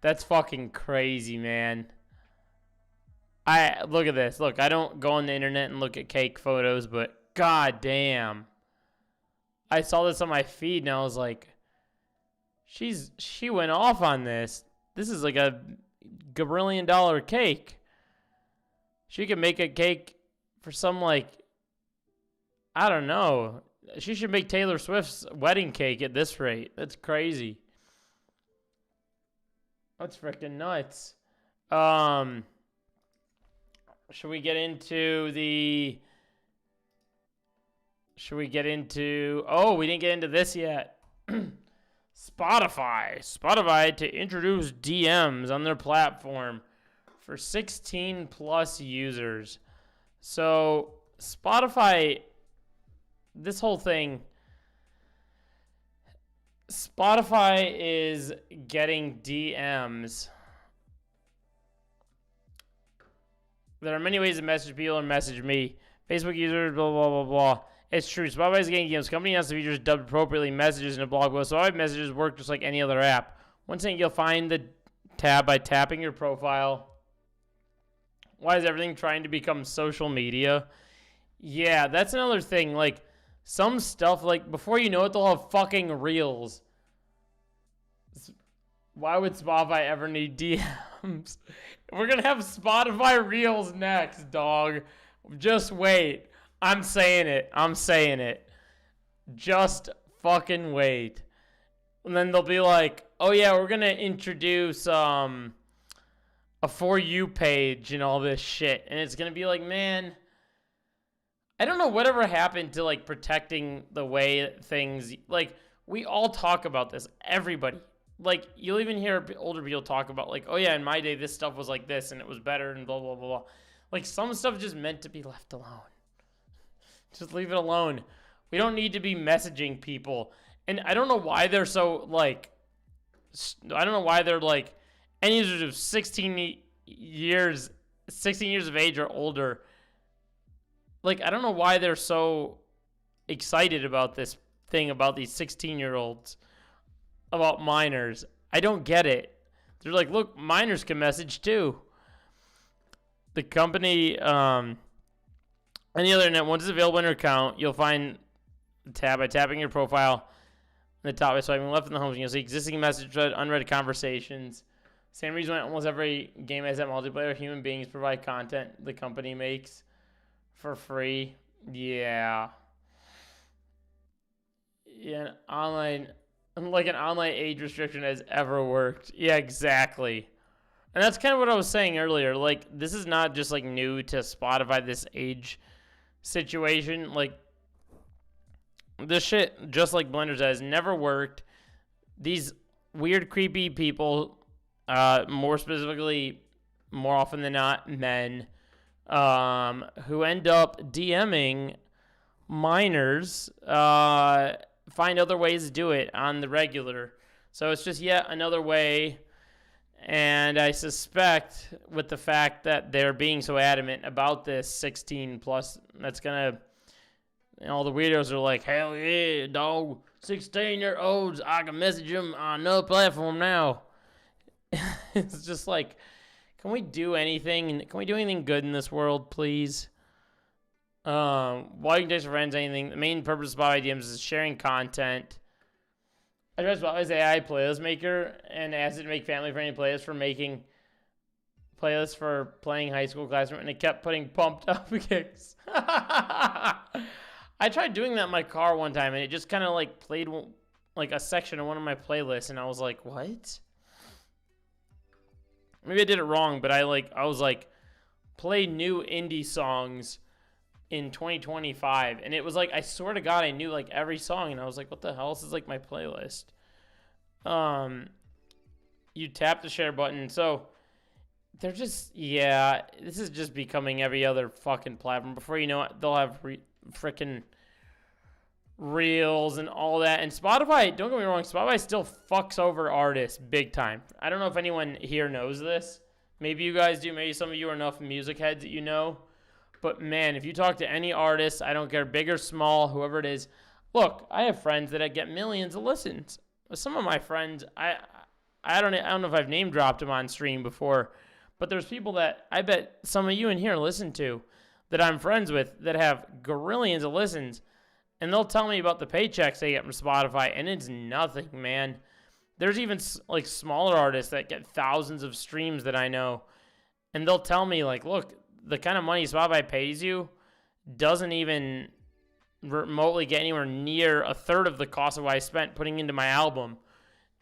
That's fucking crazy, man. Look at this. Look, I don't go on the internet and look at cake photos, but god damn. I saw this on my feed and I was like, she went off on this. This is like a $1 cake. She could make a cake for some, like, I don't know. She should make Taylor Swift's wedding cake at this rate. That's crazy. That's freaking nuts. Should we get into oh, we didn't get into this yet. Spotify to introduce DMs on their platform for 16 plus users. So Spotify, this whole thing, Spotify is getting DMs. There are many ways to message people and message me. Facebook users, blah, blah, blah, blah. It's true. Spotify is getting DMs. Company has the features dubbed appropriately messages in a blog post. Spotify messages work just like any other app. One thing, you'll find the tab by tapping your profile. Why is everything trying to become social media? Yeah, that's another thing. Like, some stuff, like, before you know it, they'll have fucking reels. Why would Spotify ever need DMs? We're going to have Spotify reels next, dog. Just wait. I'm saying it. Just fucking wait. And then they'll be like, oh yeah, we're going to introduce a For You page and all this shit. And it's going to be like, man, I don't know whatever happened to, like, protecting the way things, like, we all talk about this. Everybody. Like, you'll even hear older people talk about, like, oh yeah, in my day, this stuff was like this and it was better and blah, blah, blah, blah. Like, some stuff is just meant to be left alone. Just leave it alone. We don't need to be messaging people. And I don't know why they're so, like, any users of 16 years of age or older. Like, I don't know why they're so excited about this thing about these 16-year-olds, about minors. I don't get it. They're like, look, minors can message too. The company, any other internet, once it's available in your account, you'll find a tab by tapping your profile in the top by swiping left in the home screen. You'll see existing message thread, unread conversations. Same reason why almost every game has that multiplayer. Human beings provide content the company makes for free. Yeah. Yeah, an online age restriction has ever worked. Yeah, exactly. And that's kind of what I was saying earlier. Like, this is not just like new to Spotify, this age situation. Like, this shit, just like Blender has never worked. These weird, creepy people, more specifically, more often than not, men, who end up DMing minors, find other ways to do it on the regular. So it's just yet another way. And I suspect with the fact that they're being so adamant about this 16 plus, that's going to, all the weirdos are like, hell yeah, dog, 16-year-olds, I can message them on another platform now. It's just like, can we do anything? Can we do anything good in this world, please? Why you can text your friends, anything. The main purpose of Spotify DMs is sharing content. I tried Spotify's AI playlist maker and asked it to make family-friendly playlists for making playlists for playing high school classroom, and it kept putting pumped up kicks. I tried doing that in my car one time, and it just kind of like played like a section of one of my playlists, and I was like, what? Maybe I did it wrong, but I was like, play new indie songs in 2025, and it was like, I swear to God, I knew like every song, and I was like, what the hell? This is like my playlist. You tap the share button, so they're just, yeah, this is just becoming every other fucking platform. Before you know it, they'll have freaking reels and all that. And Spotify, don't get me wrong, Spotify still fucks over artists big time. I don't know if anyone here knows this. Maybe you guys do. Maybe some of you are enough music heads that you know. But man, if you talk to any artist, I don't care, big or small, whoever it is, look, I have friends that get millions of listens. Some of my friends, I don't know if I've name dropped them on stream before, but there's people that I bet some of you in here listen to that I'm friends with that have gazillions of listens, and they'll tell me about the paychecks they get from Spotify, and it's nothing, man. There's even like smaller artists that get thousands of streams that I know, and they'll tell me like, look, the kind of money Spotify pays you doesn't even remotely get anywhere near a third of the cost of what I spent putting into my album.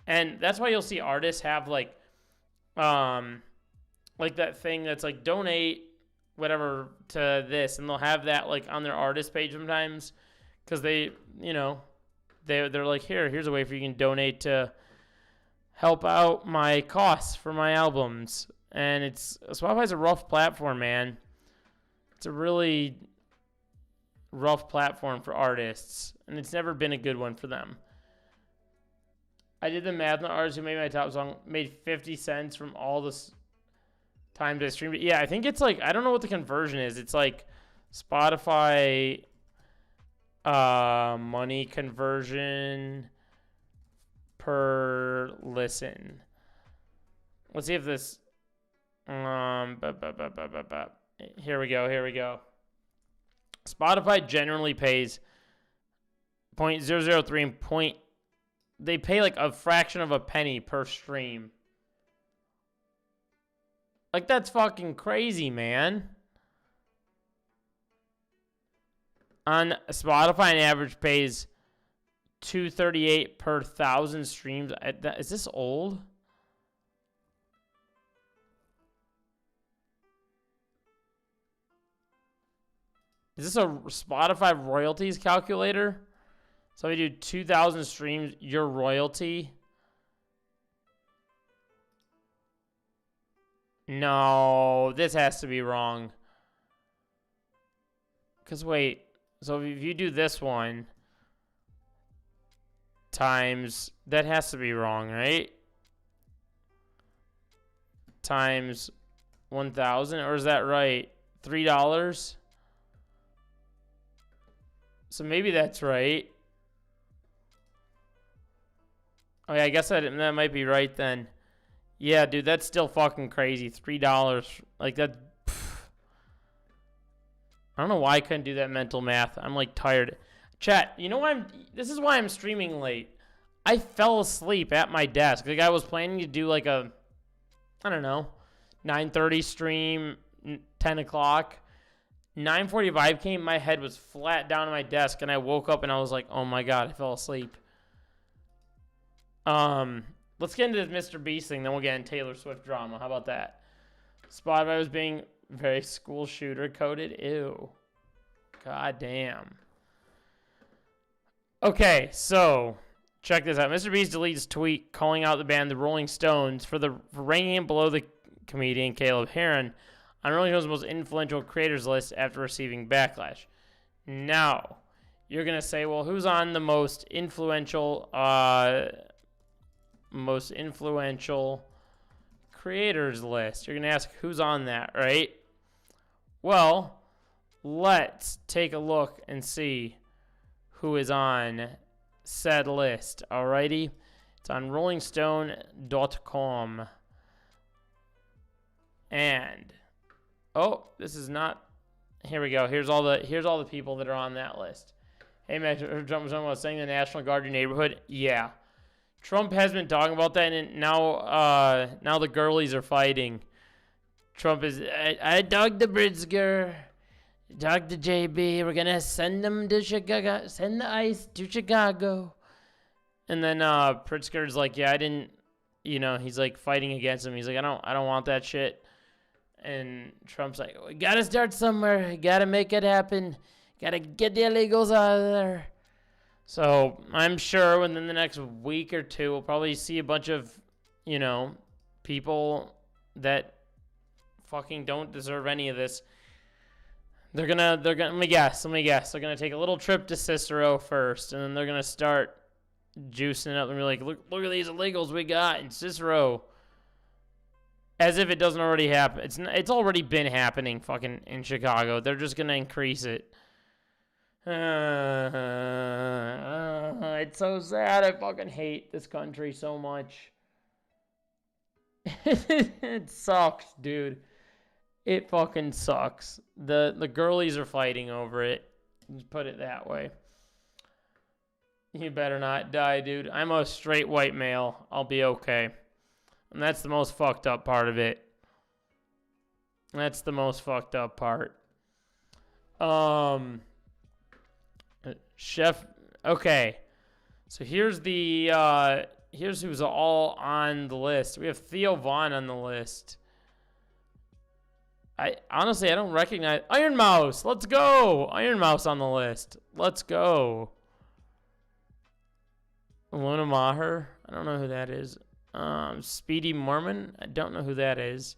And that's why you'll see artists have like that thing that's like donate whatever to this, and they'll have that like on their artist page sometimes because they, you know, they're like, here's a way for you can donate to help out my costs for my albums. And Spotify's a rough platform, man. It's a really rough platform for artists, and it's never been a good one for them. I did the math on the artists who made my top song made 50 cents from all this times I streamed it. Yeah, I think it's like, I don't know what the conversion is. It's like Spotify money conversion per listen. Let's see if this here we go. Spotify generally pays 0.003 and they pay like a fraction of a penny per stream. Like, that's fucking crazy, man. On Spotify, an average pays $2.38 per 1,000 streams. Is this old? Is this a Spotify royalties calculator? So if you do 2,000 streams, your royalty. No, this has to be wrong. Because wait, so if you do this one times, that has to be wrong, right? Times 1,000, or is that right? $3? So maybe that's right. Oh, yeah, I guess that might be right then. Yeah, dude, that's still fucking crazy. $3. Like, that. I don't know why I couldn't do that mental math. I'm, like, tired. Chat, you know why this is why I'm streaming late. I fell asleep at my desk. Like, I was planning to do, like, I don't know, 9:30 stream, 10 o'clock. 9:45 came, my head was flat down on my desk, and I woke up, and I was like, oh, my God, I fell asleep. Let's get into this Mr. Beast thing, then we'll get into Taylor Swift drama. How about that? Spotify was being very school shooter coded. Ew. God damn. Okay, so check this out. Mr. Beast deletes tweet calling out the band The Rolling Stones for ranking him below the comedian Caleb Heron on Rolling Stone's most influential creators list after receiving backlash. Now, you're gonna say, well, who's on the most influential creators list? You're gonna ask who's on that, right? Well, let's take a look and see who is on said list. Alrighty, it's on rollingstone.com. And this is not. Here we go. Here's all the people that are on that list. Hey, man, Trump was talking about saying the National Guard in your neighborhood. Yeah, Trump has been talking about that, and now the girlies are fighting. Trump is. I talked to Britzger. Talk to JB. We're gonna send them to Chicago. Send the ice to Chicago. And then Pritzker's like, yeah, I didn't. He's like fighting against him. He's like, I don't want that shit. And Trump's like, we gotta start somewhere. Gotta make it happen. Gotta get the illegals out of there. So I'm sure within the next week or two, we'll probably see a bunch of, people that fucking don't deserve any of this. They're gonna, let me guess. They're gonna take a little trip to Cicero first, and then they're gonna start juicing it up and be like, look at these illegals we got in Cicero. As if it doesn't already happen. It's already been happening fucking in Chicago. They're just gonna increase it. It's so sad. I fucking hate this country so much. It sucks, dude. It fucking sucks. The girlies are fighting over it. Just put it that way. You better not die, dude. I'm a straight white male. I'll be okay. And that's the most fucked up part of it. That's the most fucked up part. Chef. Okay. So here's here's who's all on the list. We have Theo Vaughn on the list. I don't recognize Iron Mouse. Let's go. Iron Mouse on the list. Let's go. Luna Maher. I don't know who that is. Speedy Mormon. I don't know who that is.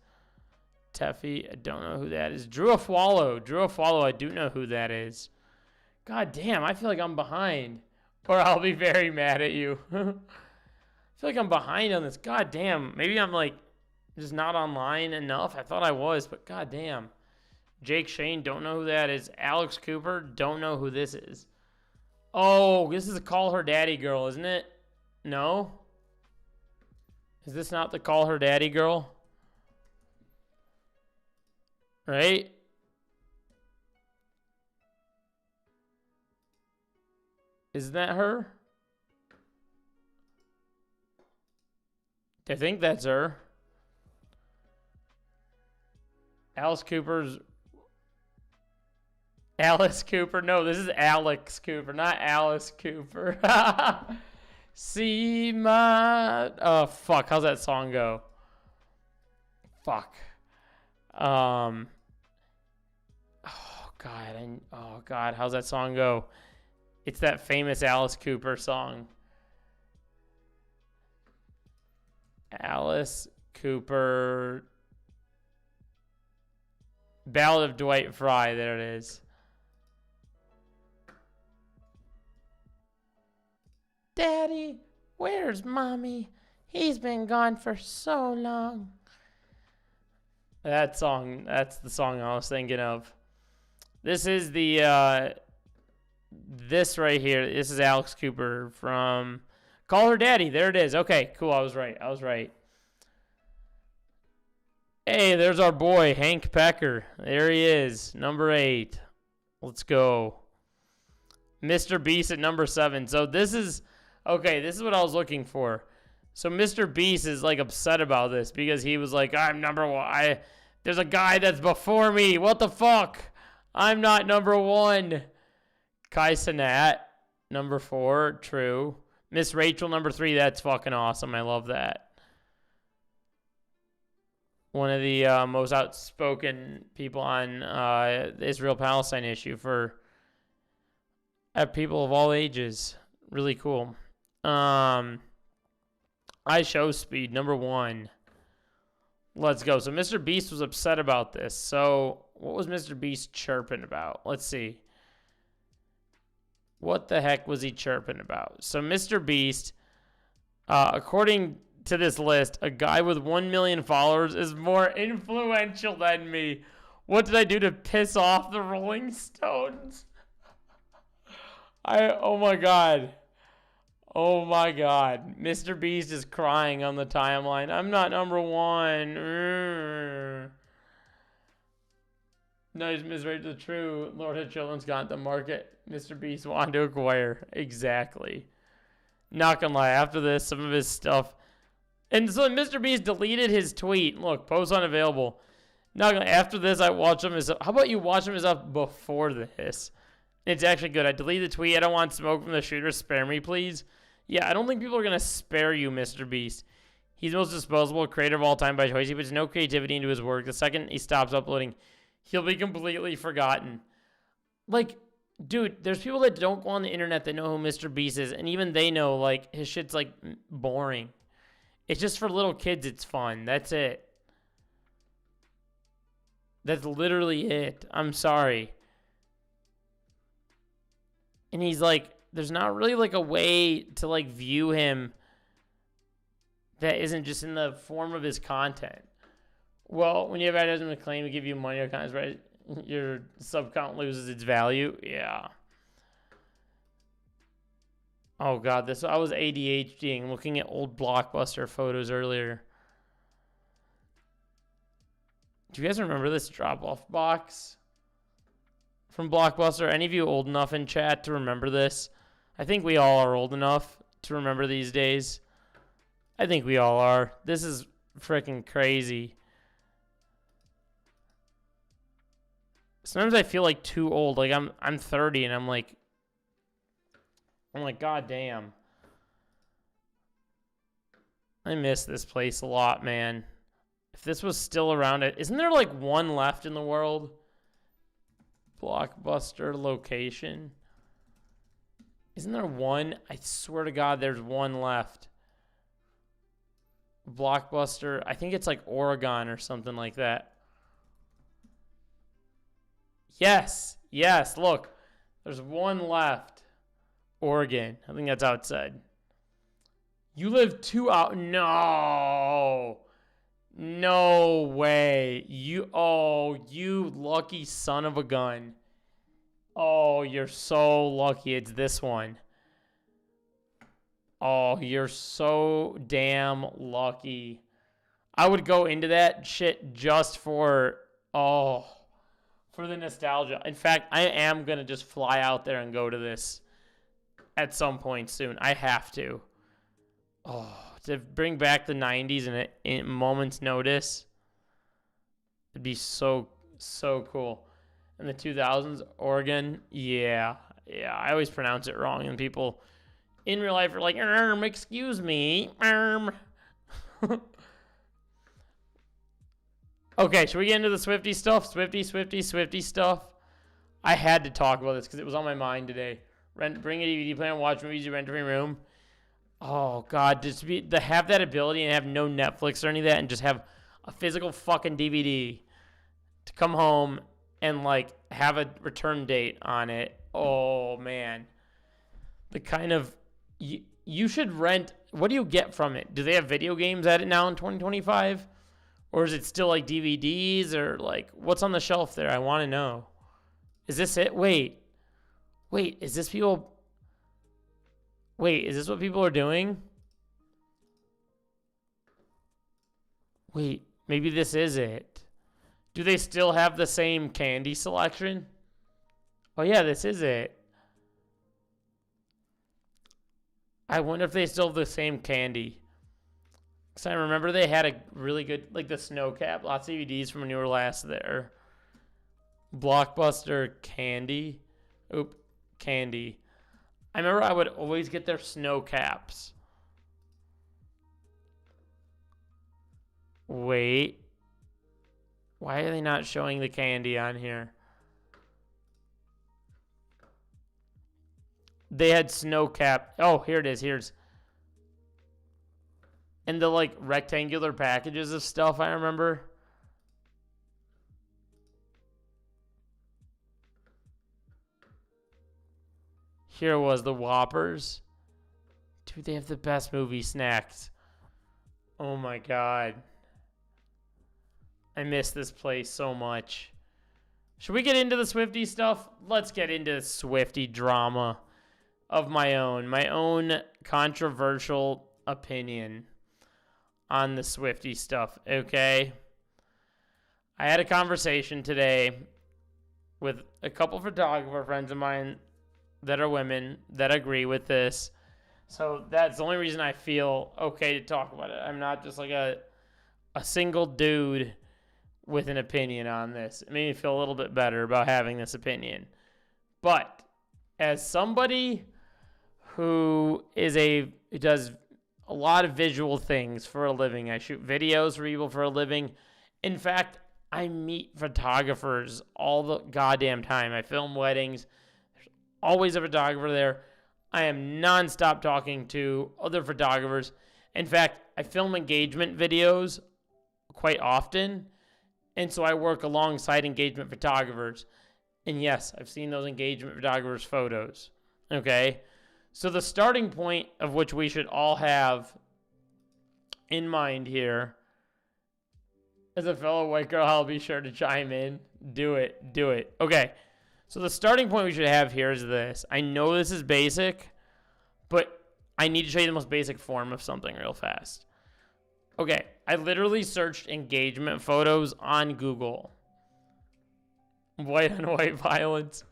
Teffy. I don't know who that is. Drew Afwalo. I do know who that is. God damn. I feel like I'm behind. Or I'll be very mad at you. I feel like I'm behind on this. God damn. Maybe I'm like just not online enough. I thought I was, but god damn. Jake Shane, don't know who that is. Alex Cooper, don't know who this is. Oh, this is a Call Her Daddy girl, isn't it? No? Is this not the Call Her Daddy girl? Right? Isn't that her? I think that's her. Alice Cooper. No, this is Alex Cooper, not Alice Cooper. See my... Oh, fuck. How's that song go? Fuck. Oh, God. How's that song go? It's that famous Alice Cooper song. Alice Cooper... Ballad of Dwight Fry. There it is. Daddy, where's Mommy? He's been gone for so long. That song, that's the song I was thinking of. This is the, this right here. This is Alex Cooper from Call her daddy. There it is. Okay, cool. I was right. Hey, there's our boy, Hank Pecker. There he is, number 8. Let's go. Mr. Beast at number 7. So this is what I was looking for. So Mr. Beast is like upset about this because he was like, I'm number 1. There's a guy that's before me. What the fuck? I'm not number 1. Kai Cenat, number 4. True. Miss Rachel, number 3. That's fucking awesome. I love that. One of the most outspoken people on the Israel-Palestine issue for people of all ages. Really cool. I Show Speed, number 1. Let's go. So Mr. Beast was upset about this. So what was Mr. Beast chirping about? Let's see. What the heck was he chirping about? So Mr. Beast, according to this list, a guy with 1 million followers is more influential than me. What did I do to piss off the Rolling Stones? Oh my God. Mr. Beast is crying on the timeline. I'm not number 1. No, he's misread the true. Lord of Children's got the market Mr. Beast wanted to acquire. Exactly. Not gonna lie, after this, some of his stuff. And so Mr. Beast deleted his tweet. Look, post unavailable. Not gonna, after this, I watch him as. How about you watch him as up before this? It's actually good. I deleted the tweet. I don't want smoke from the shooter. Spare me, please. Yeah, I don't think people are gonna spare you, Mr. Beast. He's the most disposable creator of all time by choice. He puts no creativity into his work. The second he stops uploading, he'll be completely forgotten. Like, dude, there's people that don't go on the internet that know who Mr. Beast is, and even they know, like, his shit's, like, boring. It's just for little kids, it's fun. That's it. That's literally it. I'm sorry. And he's, like, there's not really, like, a way to, like, view him that isn't just in the form of his content. Well, when you have advertisement claim to give you money or kinds, right? Your sub count loses its value. Yeah. Oh God, I was ADHDing looking at old Blockbuster photos earlier. Do you guys remember this drop-off box from Blockbuster? Any of you old enough in chat to remember this? I think we all are old enough to remember these days. I think we all are. This is freaking crazy. Sometimes I feel like too old. Like I'm 30 and I'm like God damn. I miss this place a lot, man. If this was still around, isn't there like one left in the world? Blockbuster location. Isn't there one? I swear to God, there's one left. Blockbuster. I think it's like Oregon or something like that. Yes. Look, there's one left. Oregon. I think that's outside. You live 2 hours. No way. You lucky son of a gun. Oh, you're so lucky. It's this one. Oh, you're so damn lucky. I would go into that shit just for the nostalgia. In fact, I am going to just fly out there and go to this at some point soon. I have to. Oh, to bring back the 90s in a moment's notice. It'd be so cool. And the 2000s, Oregon, yeah. I always pronounce it wrong, and people in real life are like, excuse me. Okay, should we get into the Swifty stuff? Swifty stuff. I had to talk about this because it was on my mind today. Bring a DVD player and watch movies you rent from your room. Oh, God, to have that ability and have no Netflix or any of that and just have a physical fucking DVD to come home and, like, have a return date on it. Oh, man. The kind of... You should rent... What do you get from it? Do they have video games at it now in 2025? Or is it still, like, DVDs? Or, like, what's on the shelf there? I want to know. Is this it? Wait, is this people... Wait, is this what people are doing? Wait, maybe this is it. Do they still have the same candy selection? Oh yeah, this is it. I wonder if they still have the same candy. Because I remember they had a really good, like the snow cap, lots of DVDs from when you were last there. Blockbuster candy. Candy. I remember I would always get their snow caps. Wait. Why are they not showing the candy on here? They had snow cap. Oh, here it is. Here's. And the like rectangular packages of stuff, I remember. Here was the Whoppers. Dude, they have the best movie snacks. Oh my God. I miss this place so much. Should we get into the Swiftie stuff? Let's get into the Swiftie drama of my own controversial opinion on the Swiftie stuff, okay? I had a conversation today with a couple photographer friends of mine that are women that agree with this. So that's the only reason I feel okay to talk about it. I'm not just like a single dude with an opinion on this. It made me feel a little bit better about having this opinion. But as somebody who does a lot of visual things for a living, I shoot videos for people for a living. In fact, I meet photographers all the goddamn time. I film weddings. There's always a photographer there. I am nonstop talking to other photographers. In fact, I film engagement videos quite often. And so I work alongside engagement photographers. And yes, I've seen those engagement photographers' photos. Okay? So the starting point of which we should all have in mind here, as a fellow white girl, I'll be sure to chime in. Do it. Okay. So the starting point we should have here is this. I know this is basic, but I need to show you the most basic form of something real fast. Okay. I literally searched engagement photos on Google. White on white violence.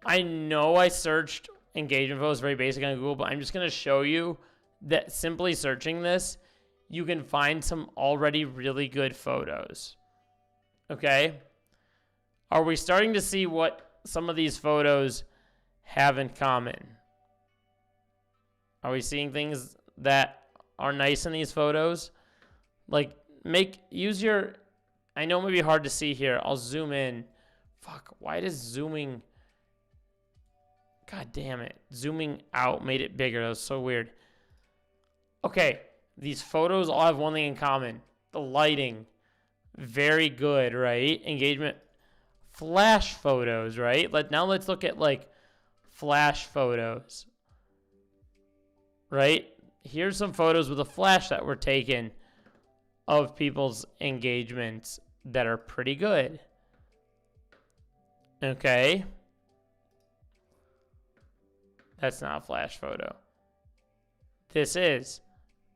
I know I searched engagement photos very basic on Google, but I'm just going to show you that simply searching this, you can find some already really good photos. Okay? Are we starting to see what some of these photos have in common? Are we seeing things that are nice in these photos? Like, use your, I know it may be hard to see here. I'll zoom in. Fuck, why does zooming, God damn it. Zooming out made it bigger. That was so weird. Okay, these photos all have one thing in common. The lighting. Very good, right? Engagement. Flash photos, right? Now let's look at, like, flash photos. Right? Here's some photos with a flash that were taken of people's engagements that are pretty good. Okay. That's not a flash photo. This is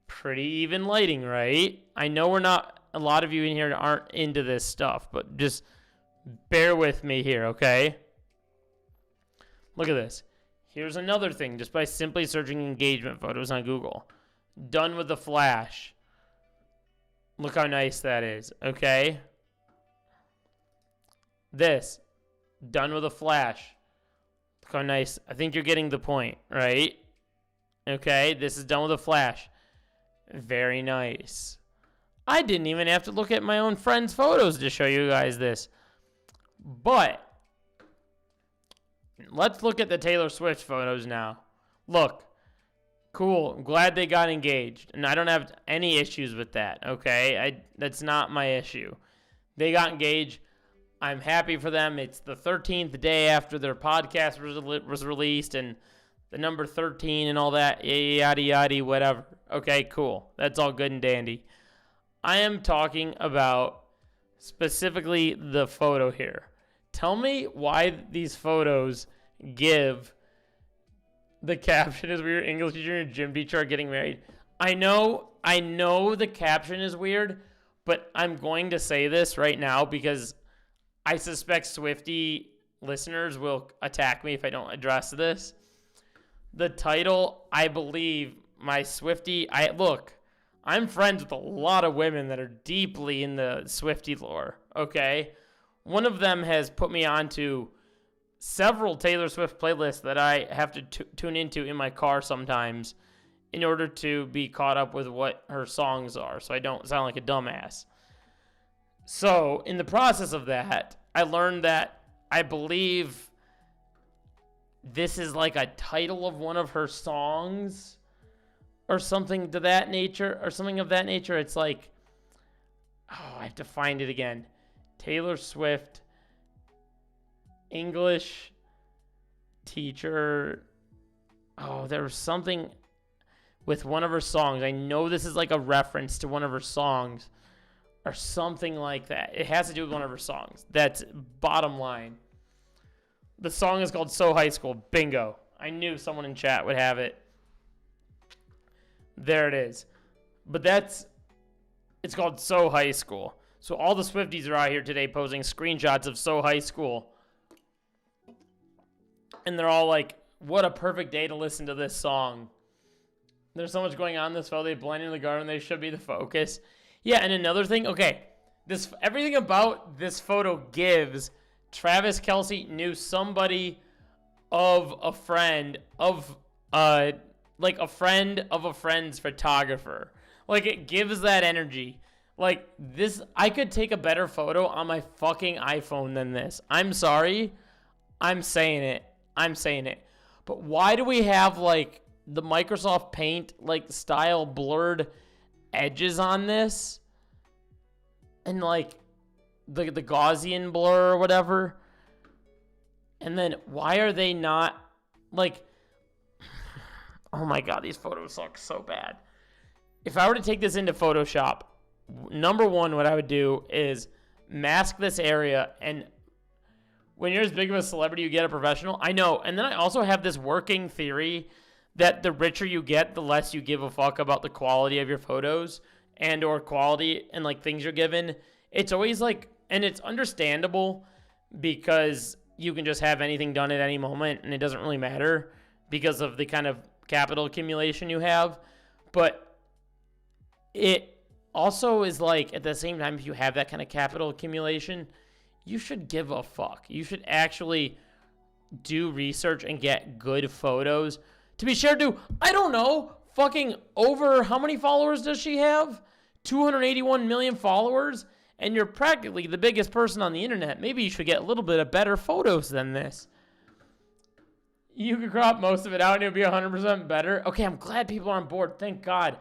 pretty even lighting, right? I know a lot of you in here aren't into this stuff, but just bear with me here, okay? Look at this. Here's another thing, just by simply searching engagement photos on Google. Done with the flash. Look how nice that is, okay? This. Done with a flash. Look how nice. I think you're getting the point, right? Okay, this is done with a flash. Very nice. I didn't even have to look at my own friends' photos to show you guys this. But let's look at the Taylor Swift photos now. Look. Cool. I'm glad they got engaged. And I don't have any issues with that, okay? That's not my issue. They got engaged. I'm happy for them. It's the 13th day after their podcast was released and the number 13 and all that, yada, yada, whatever. Okay, cool. That's all good and dandy. I am talking about specifically the photo here. Tell me why these photos give The caption is weird. English teacher and gym teacher are getting married. I know the caption is weird, but I'm going to say this right now because I suspect Swiftie listeners will attack me if I don't address this. The title, I believe, my Swiftie, I'm friends with a lot of women that are deeply in the Swiftie lore, okay? One of them has put me onto several Taylor Swift playlists that I have to tune into in my car sometimes in order to be caught up with what her songs are, so I don't sound like a dumbass. So, in the process of that, I learned that I believe this is like a title of one of her songs or something to that nature, or something of that nature. It's like, I have to find it again. Taylor Swift, English teacher. There was something with one of her songs. I know this is like a reference to one of her songs or something like that. It has to do with one of her songs. That's bottom line. The song is called So High School. Bingo. I knew someone in chat would have it. There it is. But it's called So High School. So all the Swifties are out here today posting screenshots of So High School. And they're all like, what a perfect day to listen to this song. There's so much going on in this photo. They blend into the garden. They should be the focus. Yeah, and another thing. Okay, everything about this photo gives Travis Kelce knew somebody of a friend of like a friend of a friend's photographer. Like, it gives that energy. Like, this, I could take a better photo on my fucking iPhone than this. I'm sorry. I'm saying it. But why do we have, like, the Microsoft Paint, like, style blurred edges on this? And, like, the Gaussian blur or whatever? And then why are they not, like, oh my God, these photos look so bad. If I were to take this into Photoshop, number one, what I would do is mask this area. And when you're as big of a celebrity, you get a professional. I know. And then I also have this working theory that the richer you get, the less you give a fuck about the quality of your photos and or quality and like things you're given. It's always like, and it's understandable because you can just have anything done at any moment and it doesn't really matter because of the kind of capital accumulation you have. But it also is like, at the same time, if you have that kind of capital accumulation, you should give a fuck. You should actually do research and get good photos to be shared to, I don't know, fucking over, how many followers does she have? 281 million followers? And you're practically the biggest person on the internet. Maybe you should get a little bit of better photos than this. You could crop most of it out and it would be 100% better. Okay, I'm glad people are on board. Thank God.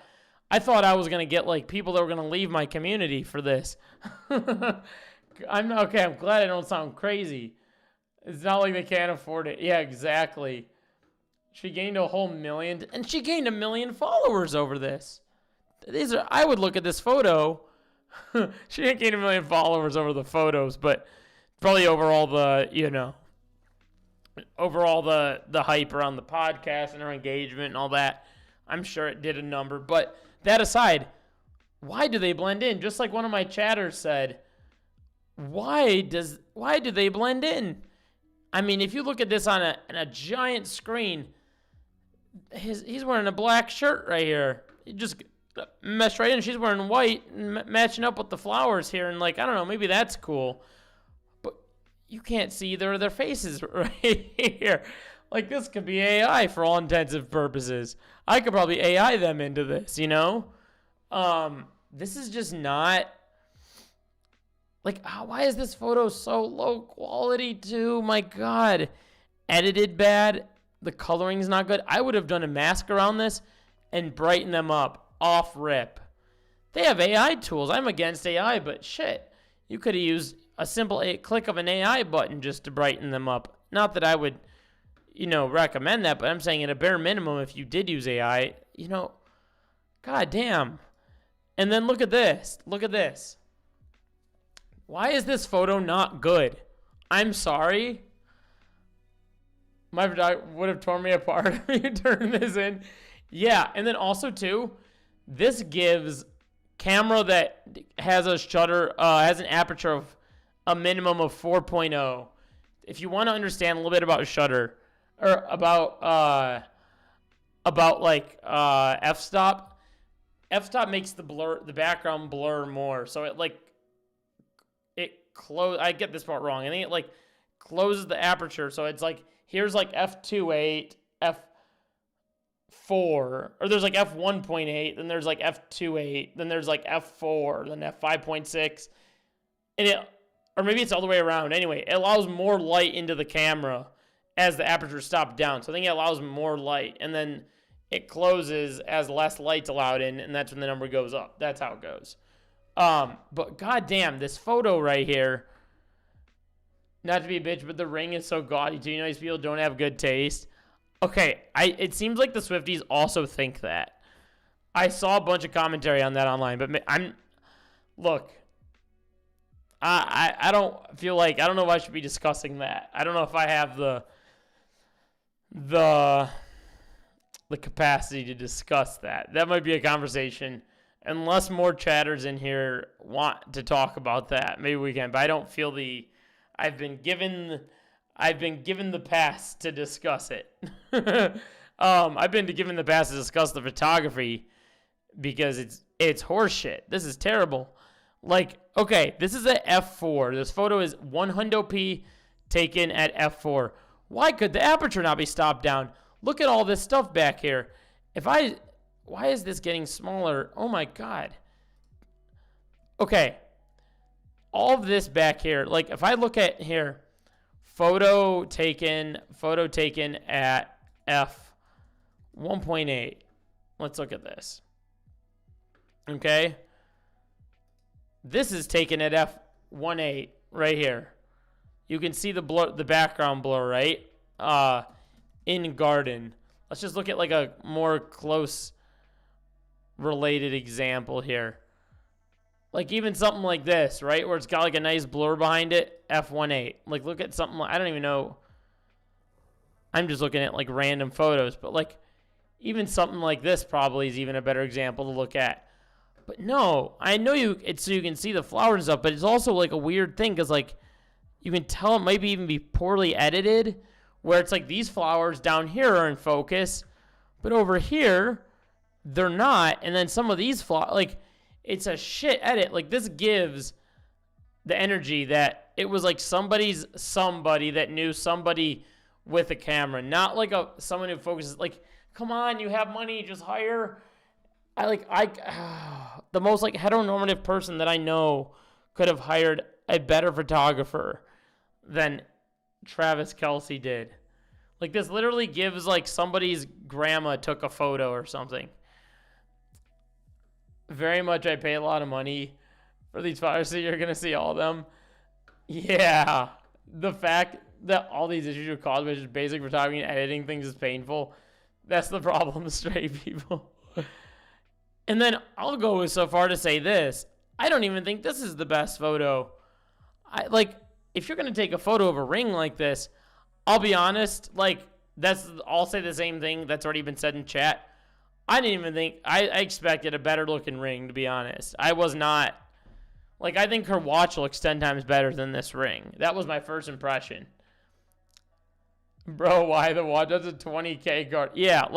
I thought I was going to get like people that were going to leave my community for this. I'm glad I don't sound crazy. It's not like they can't afford it. Yeah, exactly. She gained a whole million, and she gained 1 million followers over this. I would look at this photo. She didn't gain 1 million followers over the photos, but probably overall the hype around the podcast and her engagement and all that. I'm sure it did a number. But that aside, why do they blend in? Just like one of my chatters said, why do they blend in? I mean, if you look at this on a giant screen, he's wearing a black shirt right here. It just meshed right in. She's wearing white, matching up with the flowers here, and like, I don't know, maybe that's cool. But you can't see either of their faces right here. Like, this could be AI for all intents and purposes. I could probably AI them into this, you know? This is just not... Like, why is this photo so low quality too? My God. Edited bad. The coloring's not good. I would have done a mask around this and brightened them up off rip. They have AI tools. I'm against AI, but shit. You could have used a simple click of an AI button just to brighten them up. Not that I would, recommend that, but I'm saying at a bare minimum, if you did use AI, God damn. And then look at this. Look at this. Why is this photo not good? I'm sorry. My photographer would have torn me apart if you turn this in. Yeah, and then also too, this gives camera that has a shutter, has an aperture of a minimum of 4.0. If you want to understand a little bit about shutter, or about like f-stop, f-stop makes the background blur more. So I get this part wrong. I think it like closes the aperture. So it's like, here's like f2.8, f4, or there's like f1.8, then there's like f2.8, then there's like f4, then f5.6, or maybe it's all the way around. Anyway, it allows more light into the camera as the aperture stops down. So I think it allows more light, and then it closes as less light's allowed in, and that's when the number goes up. That's how it goes. But goddamn, this photo right here, not to be a bitch, but the ring is so gaudy too. You know, these people don't have good taste. Okay, it seems like the Swifties also think that. I saw a bunch of commentary on that online, but look, I don't feel like, I don't know if I should be discussing that. I don't know if I have the capacity to discuss that. That might be a conversation. Unless more chatters in here want to talk about that, maybe we can. But I don't feel I've been given the pass to discuss it. I've been given the pass to discuss the photography because it's horseshit. This is terrible. Like, okay, this is at f4. This photo is 100p taken at f4. Why could the aperture not be stopped down? Look at all this stuff back here. Why is this getting smaller? Oh my God. Okay. All of this back here, like if I look at here, photo taken at f1.8. Let's look at this. Okay. This is taken at f1.8 right here. You can see the background blur, right? In garden. Let's just look at like a more close related example here. Like even something like this, right? Where it's got like a nice blur behind it, f1.8. Like look at something like, I don't even know. I'm just looking at like random photos, but like even something like this probably is even a better example to look at. But no, I know it's so you can see the flowers and stuff, but it's also like a weird thing because like you can tell it might even be poorly edited, where it's like these flowers down here are in focus, but over here they're not. And then some of these flowers, like it's a shit edit. Like this gives the energy that it was like somebody that knew somebody with a camera, not like someone who focuses. Like, come on, you have money, just hire. The most like heteronormative person that I know could have hired a better photographer than Travis Kelce did. Like this literally gives like somebody's grandma took a photo or something. Very much I pay a lot of money for these photos, so you're gonna see all of them. Yeah. The fact that all these issues are caused by just basic photography and editing things is painful. That's the problem, straight people. And then I'll go so far to say this. I don't even think this is the best photo. If you're going to take a photo of a ring like this, I'll be honest, I'll say the same thing that's already been said in chat. I didn't even think, I expected a better looking ring, to be honest. I was not, I think her watch looks 10 times better than this ring. That was my first impression. Bro, why the watch? That's a 20K guard. Yeah,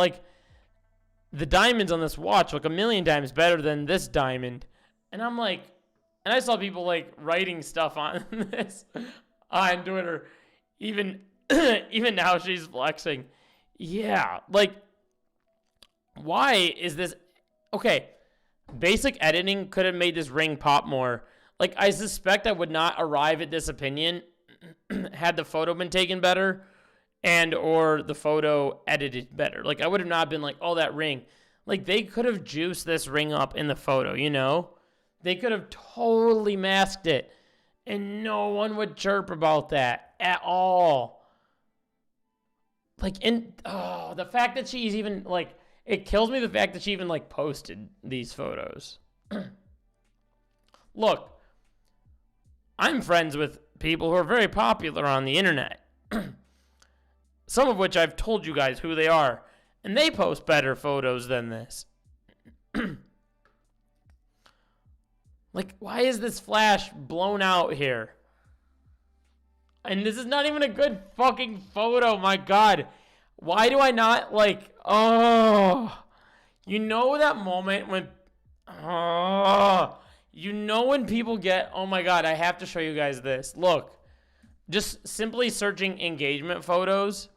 the diamonds on this watch look a million times better than this diamond. And I'm like, and I saw people writing stuff on this on Twitter. Even now she's flexing. Yeah, why is this? Okay, basic editing could have made this ring pop more. I suspect I would not arrive at this opinion had the photo been taken better and or the photo edited better. I would have not been oh, that ring. They could have juiced this ring up in the photo, you know? They could have totally masked it. And no one would chirp about that at all. The fact that she's even, it kills me the fact that she even, posted these photos. Look, I'm friends with people who are very popular on the internet. some of which I've told you guys who they are, and they post better photos than this. Like, why is this flash blown out here? And this is not even a good fucking photo, my God. Why do I not, like, oh. You know that moment when, oh. You know when people get, oh my God, I have to show you guys this. Look, just simply searching engagement photos.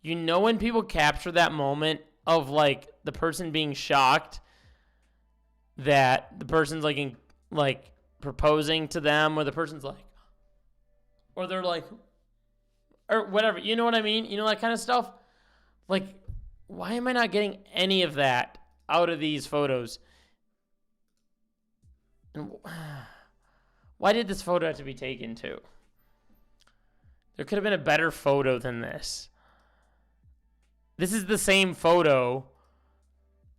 You know when people capture that moment of, like, the person being shocked that the person's, like proposing to them, or the person's like, or they're like, or whatever, you know what I mean? You know, that kind of stuff? Like, why am I not getting any of that out of these photos? And why did this photo have to be taken too? There could have been a better photo than this. This is the same photo.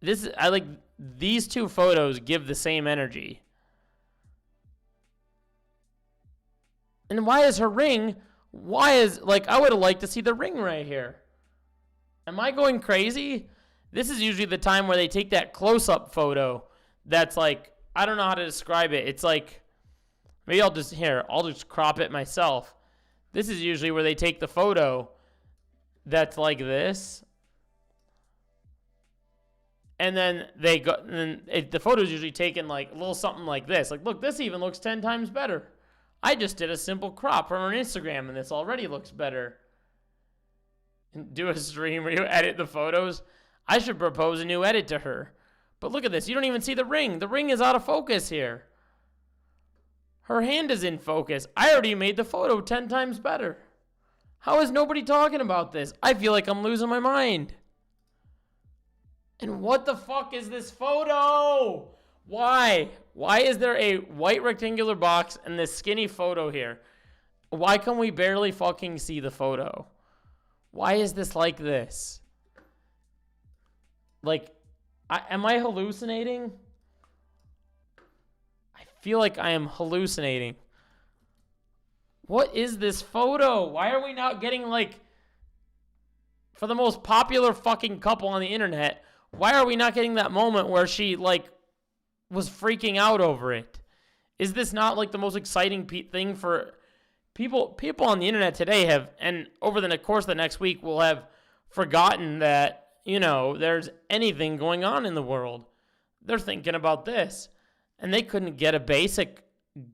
These two photos give the same energy. And why is her ring? I would have liked to see the ring right here. Am I going crazy? This is usually the time where they take that close-up photo that's like, I don't know how to describe it. It's like, maybe I'll just crop it myself. This is usually where they take the photo that's like this. And then the photo is usually taken like a little something like this. Like, look, this even looks 10 times better. I just did a simple crop from her Instagram, and this already looks better. Do a stream where you edit the photos. I should propose a new edit to her. But look at this. You don't even see the ring. The ring is out of focus here. Her hand is in focus. I already made the photo 10 times better. How is nobody talking about this? I feel like I'm losing my mind. And what the fuck is this photo? Why? Why is there a white rectangular box and this skinny photo here? Why can we barely fucking see the photo? Why is this like this? Like, am I hallucinating? I feel like I am hallucinating. What is this photo? Why are we not getting, like, for the most popular fucking couple on the internet, why are we not getting that moment where she, like, was freaking out over it? Is this not, like, the most exciting thing for people on the internet today have, and over the course of the next week will have forgotten that, you know, there's anything going on in the world. They're thinking about this. And they couldn't get a basic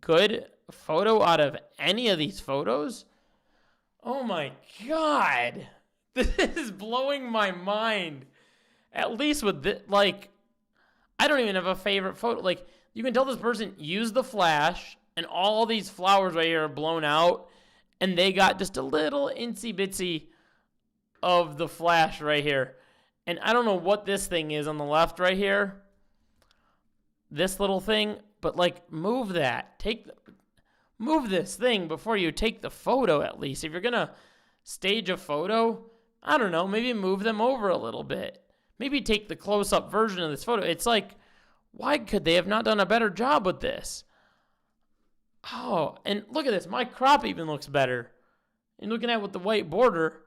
good photo out of any of these photos? Oh my God. This is blowing my mind. At least with this, like, I don't even have a favorite photo. Like, you can tell this person used the flash, and all these flowers right here are blown out, and they got just a little insy bitsy of the flash right here. And I don't know what this thing is on the left right here. This little thing, but like, move that. Move this thing before you take the photo, at least. If you're gonna stage a photo, I don't know, maybe move them over a little bit. Maybe take the close-up version of this photo. It's like, why could they have not done a better job with this? Oh, and look at this. My crop even looks better. And looking at it with the white border,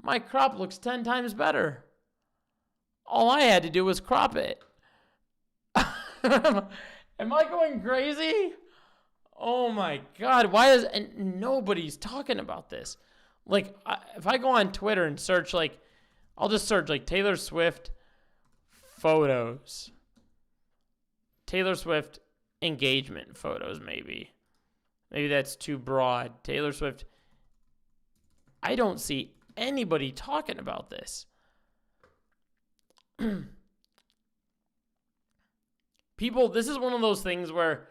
my crop looks 10 times better. All I had to do was crop it. Am I going crazy? Oh my God. And nobody's talking about this. Like, if I go on Twitter and search, like, I'll just search, like, Taylor Swift photos. Taylor Swift engagement photos, maybe. Maybe that's too broad. Taylor Swift. I don't see anybody talking about this. People, this is one of those things where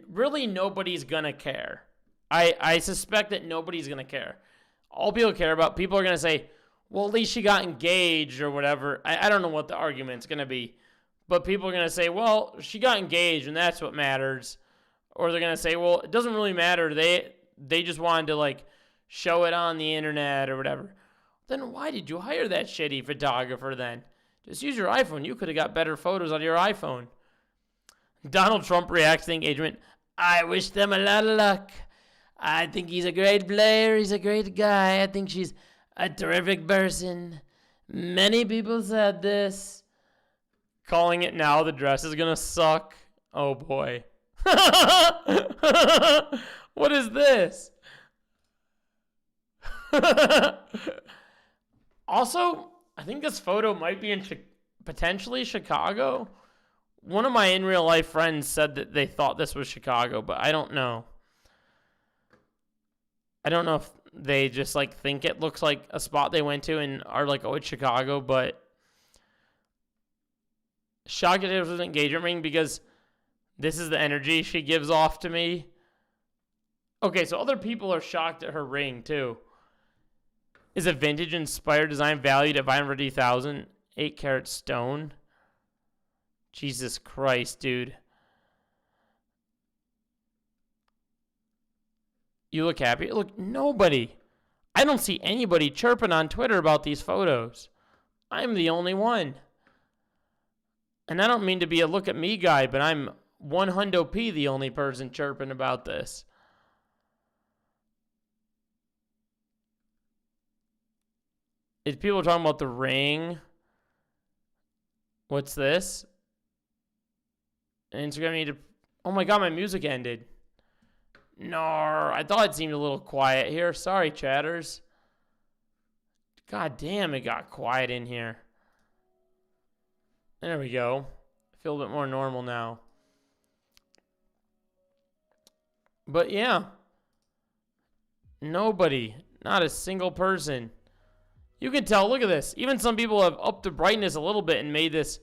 really nobody's going to care. I suspect that nobody's going to care. All people care about, people are going to say, well, at least she got engaged or whatever. I don't know what the argument's going to be. But people are going to say, well, she got engaged and that's what matters. Or they're going to say, well, it doesn't really matter. They just wanted to, like, show it on the internet or whatever. Then why did you hire that shitty photographer then? Just use your iPhone. You could have got better photos on your iPhone. Donald Trump reacts to the engagement. I wish them a lot of luck. I think he's a great player. He's a great guy. I think she's a terrific person. Many people said this. Calling it now, the dress is gonna suck. Oh boy. What is this? Also, I think this photo might be in potentially Chicago. One of my in real life friends said that they thought this was Chicago, but I don't know. I don't know if they just like think it looks like a spot they went to and are like, oh, it's Chicago, but shocked that it was an engagement ring because this is the energy she gives off to me. Okay, so other people are shocked at her ring too. Is a vintage inspired design valued at $550,000? 8-carat stone. Jesus Christ, dude. You look happy? Look, nobody. I don't see anybody chirping on Twitter about these photos. I'm the only one. And I don't mean to be a look at me guy, but I'm 100p the only person chirping about this. Is people talking about the ring? What's this? Instagram need to... Oh my god, my music ended. No, I thought it seemed a little quiet here. Sorry, chatters. God damn, it got quiet in here. There we go. I feel a bit more normal now. But yeah. Nobody. Not a single person. You can tell, look at this. Even some people have upped the brightness a little bit and made this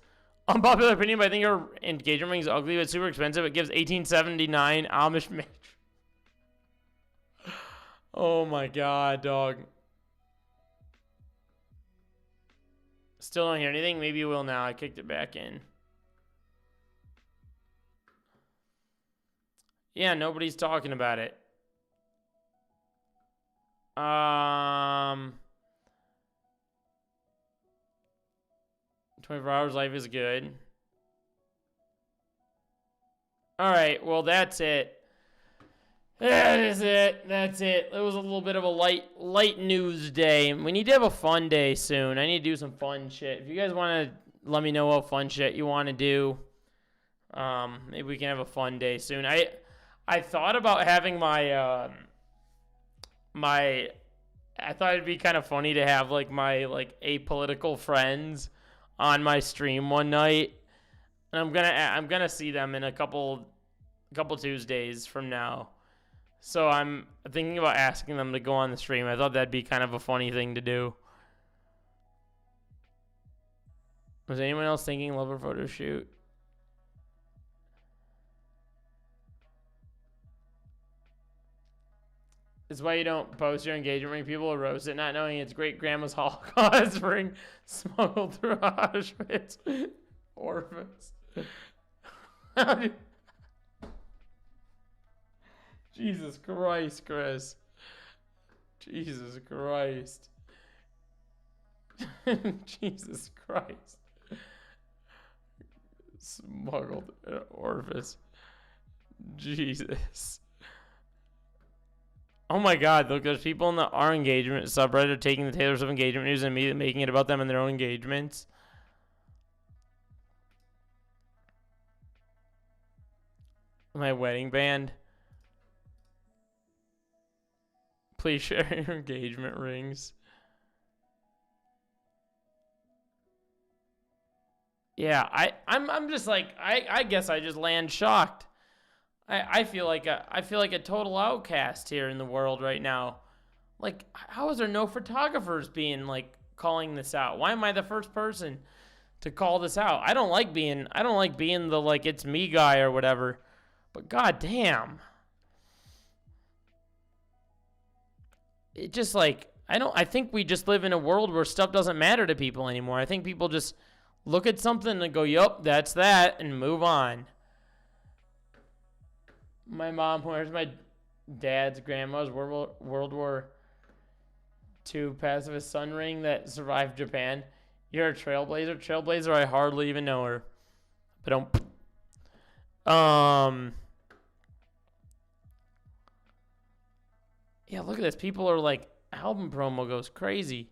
unpopular opinion, but I think her engagement ring is ugly, but super expensive. It gives 1879 Amish marriage. Oh my god, dog. Still don't hear anything? Maybe you will now. I kicked it back in. Yeah, nobody's talking about it. 24 hours life is good. All right, well, that's it. That is it. That's it. It was a little bit of a light news day. We need to have a fun day soon. I need to do some fun shit. If you guys want to let me know what fun shit you want to do, maybe we can have a fun day soon. I thought about having my I thought it'd be kind of funny to have like my apolitical friends on my stream one night, and I'm gonna see them in a couple Tuesdays from now. So I'm thinking about asking them to go on the stream. I thought that'd be kind of a funny thing to do. Was anyone else thinking lover photo shoot? It's why you don't post your engagement ring. People will roast it, not knowing it's great grandma's Holocaust ring smuggled through Auschwitz orphans. Jesus Christ, Chris. Jesus Christ. Jesus Christ. Smuggled orifice. Jesus. Oh my god, look, there's people in our engagement subreddit are taking the Taylor Swift engagement news and immediately making it about them and their own engagements. My wedding band. Please share your engagement rings. Yeah, I'm just like I guess I just land shocked. I feel like a total outcast here in the world right now. Like, how is there no photographers being like calling this out? Why am I the first person to call this out? I don't like being the like it's me guy or whatever. But goddamn. It just like I think we just live in a world where stuff doesn't matter to people anymore. I think people just look at something and go, "Yup, that's that," and move on. My mom wears my dad's grandma's World War II pacifist sun ring that survived Japan. You're a trailblazer? Trailblazer, I hardly even know her. But yeah, look at this. People are like album promo goes crazy.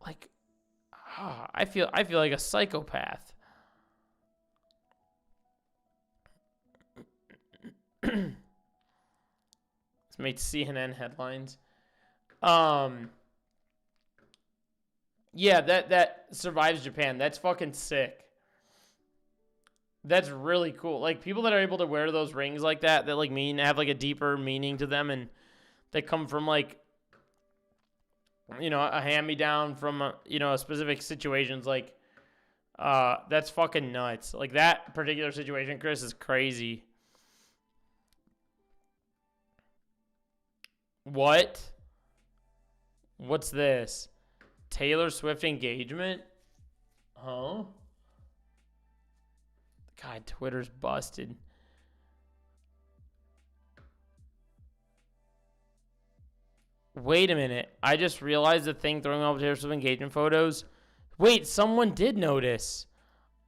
Like, I feel like a psychopath. It's made CNN headlines. Yeah, that survives Japan. That's fucking sick. That's really cool. Like, people that are able to wear those rings like that like have like a deeper meaning to them, and they come from like, you know, a hand-me-down from a specific situations. Like, that's fucking nuts. Like, that particular situation, Chris, is crazy. What? What's this? Taylor Swift engagement? Huh? God, Twitter's busted. Wait a minute. I just realized the thing throwing off Taylor Swift engagement photos. Wait, someone did notice.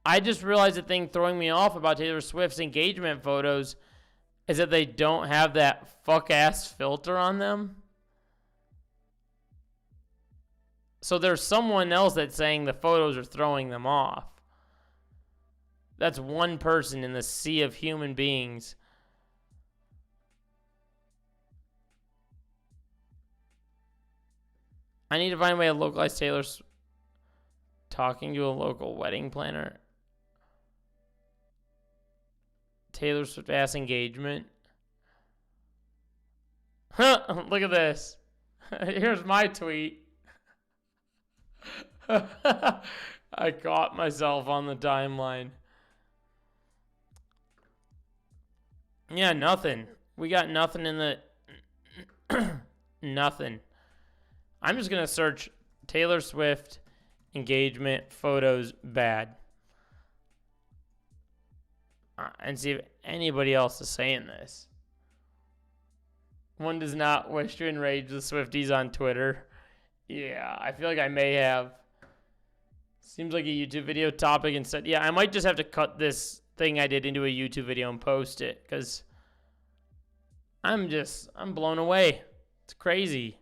I just realized the thing throwing me off about Taylor Swift's engagement photos is that they don't have that fuck-ass filter on them. So there's someone else that's saying the photos are throwing them off. That's one person in the sea of human beings. I need to find a way to localize Taylor's talking to a local wedding planner. Taylor Swift ass engagement. Huh, look at this. Here's my tweet. I caught myself on the timeline. Yeah, nothing. We got nothing in the... nothing. I'm just going to search Taylor Swift engagement photos bad. And see if anybody else is saying this. One does not wish to enrage the Swifties on Twitter. Yeah, I feel like I may have. Seems like a YouTube video topic instead. Yeah, I might just have to cut this thing I did into a YouTube video and post it, because I'm blown away. It's crazy.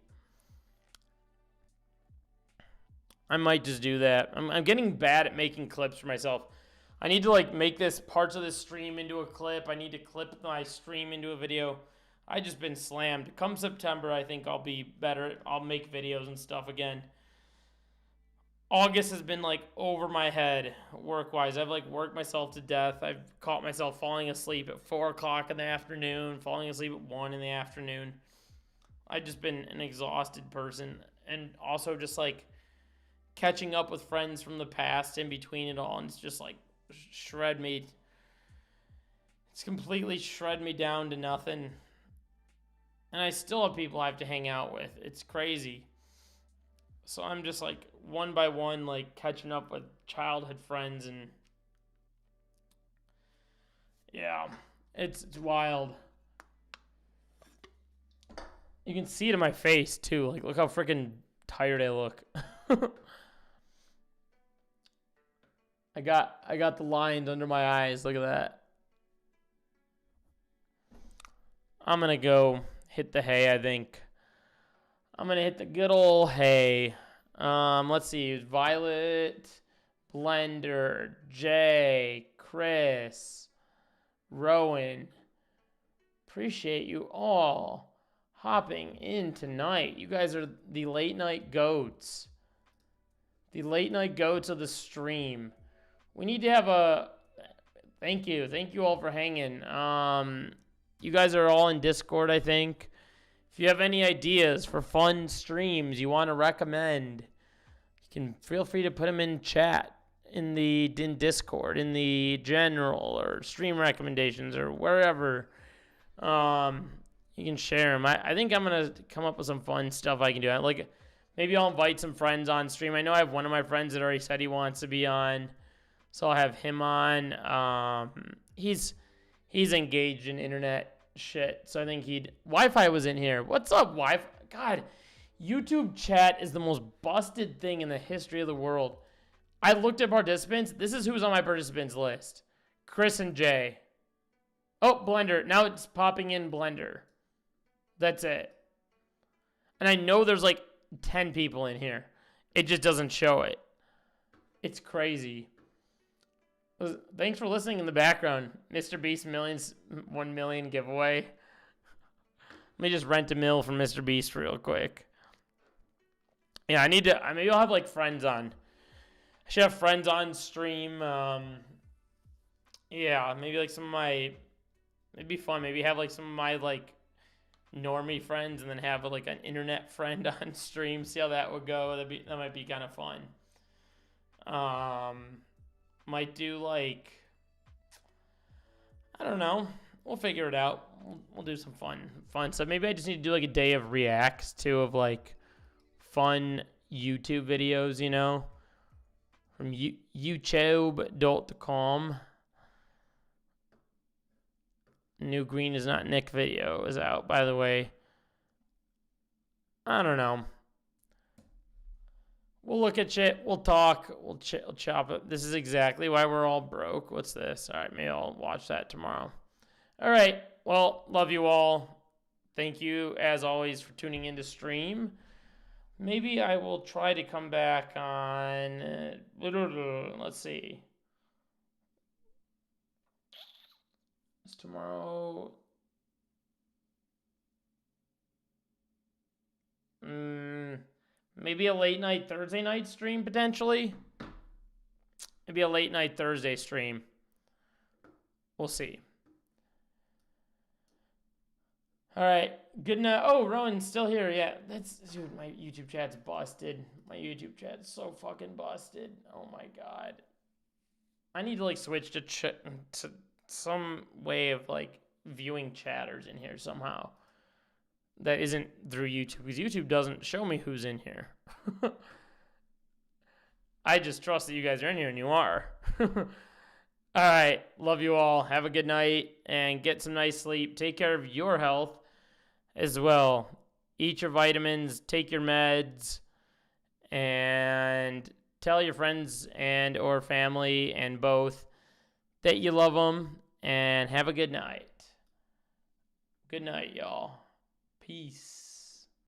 I might just do that. I'm getting bad at making clips for myself. I need to like make this parts of this stream into a clip. I need to clip my stream into a video. I just been slammed. Come September, I think I'll be better. I'll make videos and stuff again. August has been like over my head work-wise. I've like worked myself to death. I've caught myself falling asleep at 4 o'clock in the afternoon, falling asleep at 1 in the afternoon. I've just been an exhausted person, and also just like catching up with friends from the past in between it all, and it's just like shred me. It's completely shred me down to nothing. And I still have people I have to hang out with. It's crazy. So I'm just like one by one, like catching up with childhood friends, and yeah, it's wild. You can see it in my face too. Like, look how freaking tired I look. I got the lines under my eyes. Look at that. I'm gonna go hit the hay, I think. I'm gonna hit the good old hay. Let's see. Violet, Blender, Jay, Chris, Rowan. Appreciate you all hopping in tonight. You guys are the late night goats. The late night goats of the stream. We need to have a... Thank you. Thank you all for hanging. You guys are all in Discord, I think. If you have any ideas for fun streams you want to recommend, you can feel free to put them in chat, in Discord, in the general, or stream recommendations, or wherever. You can share them. I think I'm going to come up with some fun stuff I can do. Like, maybe I'll invite some friends on stream. I know I have one of my friends that already said he wants to be on, so I'll have him on. He's engaged in internet shit, so I think Wi-Fi was in here. What's up, Wi-Fi? God, YouTube chat is the most busted thing in the history of the world. I looked at participants. This is who's on my participants list. Chris and Jay. Oh, Blender. Now it's popping in Blender. That's it. And I know there's like 10 people in here. It just doesn't show it. It's crazy. Thanks for listening in the background. Mr. Beast 1 million giveaway. Let me just rent a mill from Mr. Beast real quick. Yeah, I need to. Maybe I'll have like friends on. I should have friends on stream. Yeah, maybe like some of my. It'd be fun. Maybe have like some of my like normie friends, and then have like an internet friend on stream. See how that would go. That might be kind of fun. Might do like. I don't know. We'll figure it out. We'll do some fun stuff. Maybe I just need to do like a day of reacts too, of like fun YouTube videos, you know, from youtube.com. New Green is Not Nick video is out, by the way. I don't know. We'll look at shit. We'll talk. We'll chop it. This is exactly why we're all broke. What's this? All right, maybe I'll watch that tomorrow. All right. Well, love you all. Thank you, as always, for tuning in to stream. Maybe I will try to come back on... let's see. It's tomorrow... Maybe a late night Thursday night stream, potentially. Maybe a late night Thursday stream. We'll see. All right. Good night. Oh, Rowan's still here. Yeah. Dude, my YouTube chat's busted. My YouTube chat's so fucking busted. Oh my God. I need to like switch to some way of like viewing chatters in here somehow. That isn't through YouTube, because YouTube doesn't show me who's in here. I just trust that you guys are in here, and you are. All right. Love you all. Have a good night, and get some nice sleep. Take care of your health as well. Eat your vitamins, take your meds, and tell your friends and or family and both that you love them, and have a good night. Good night, y'all. Peace.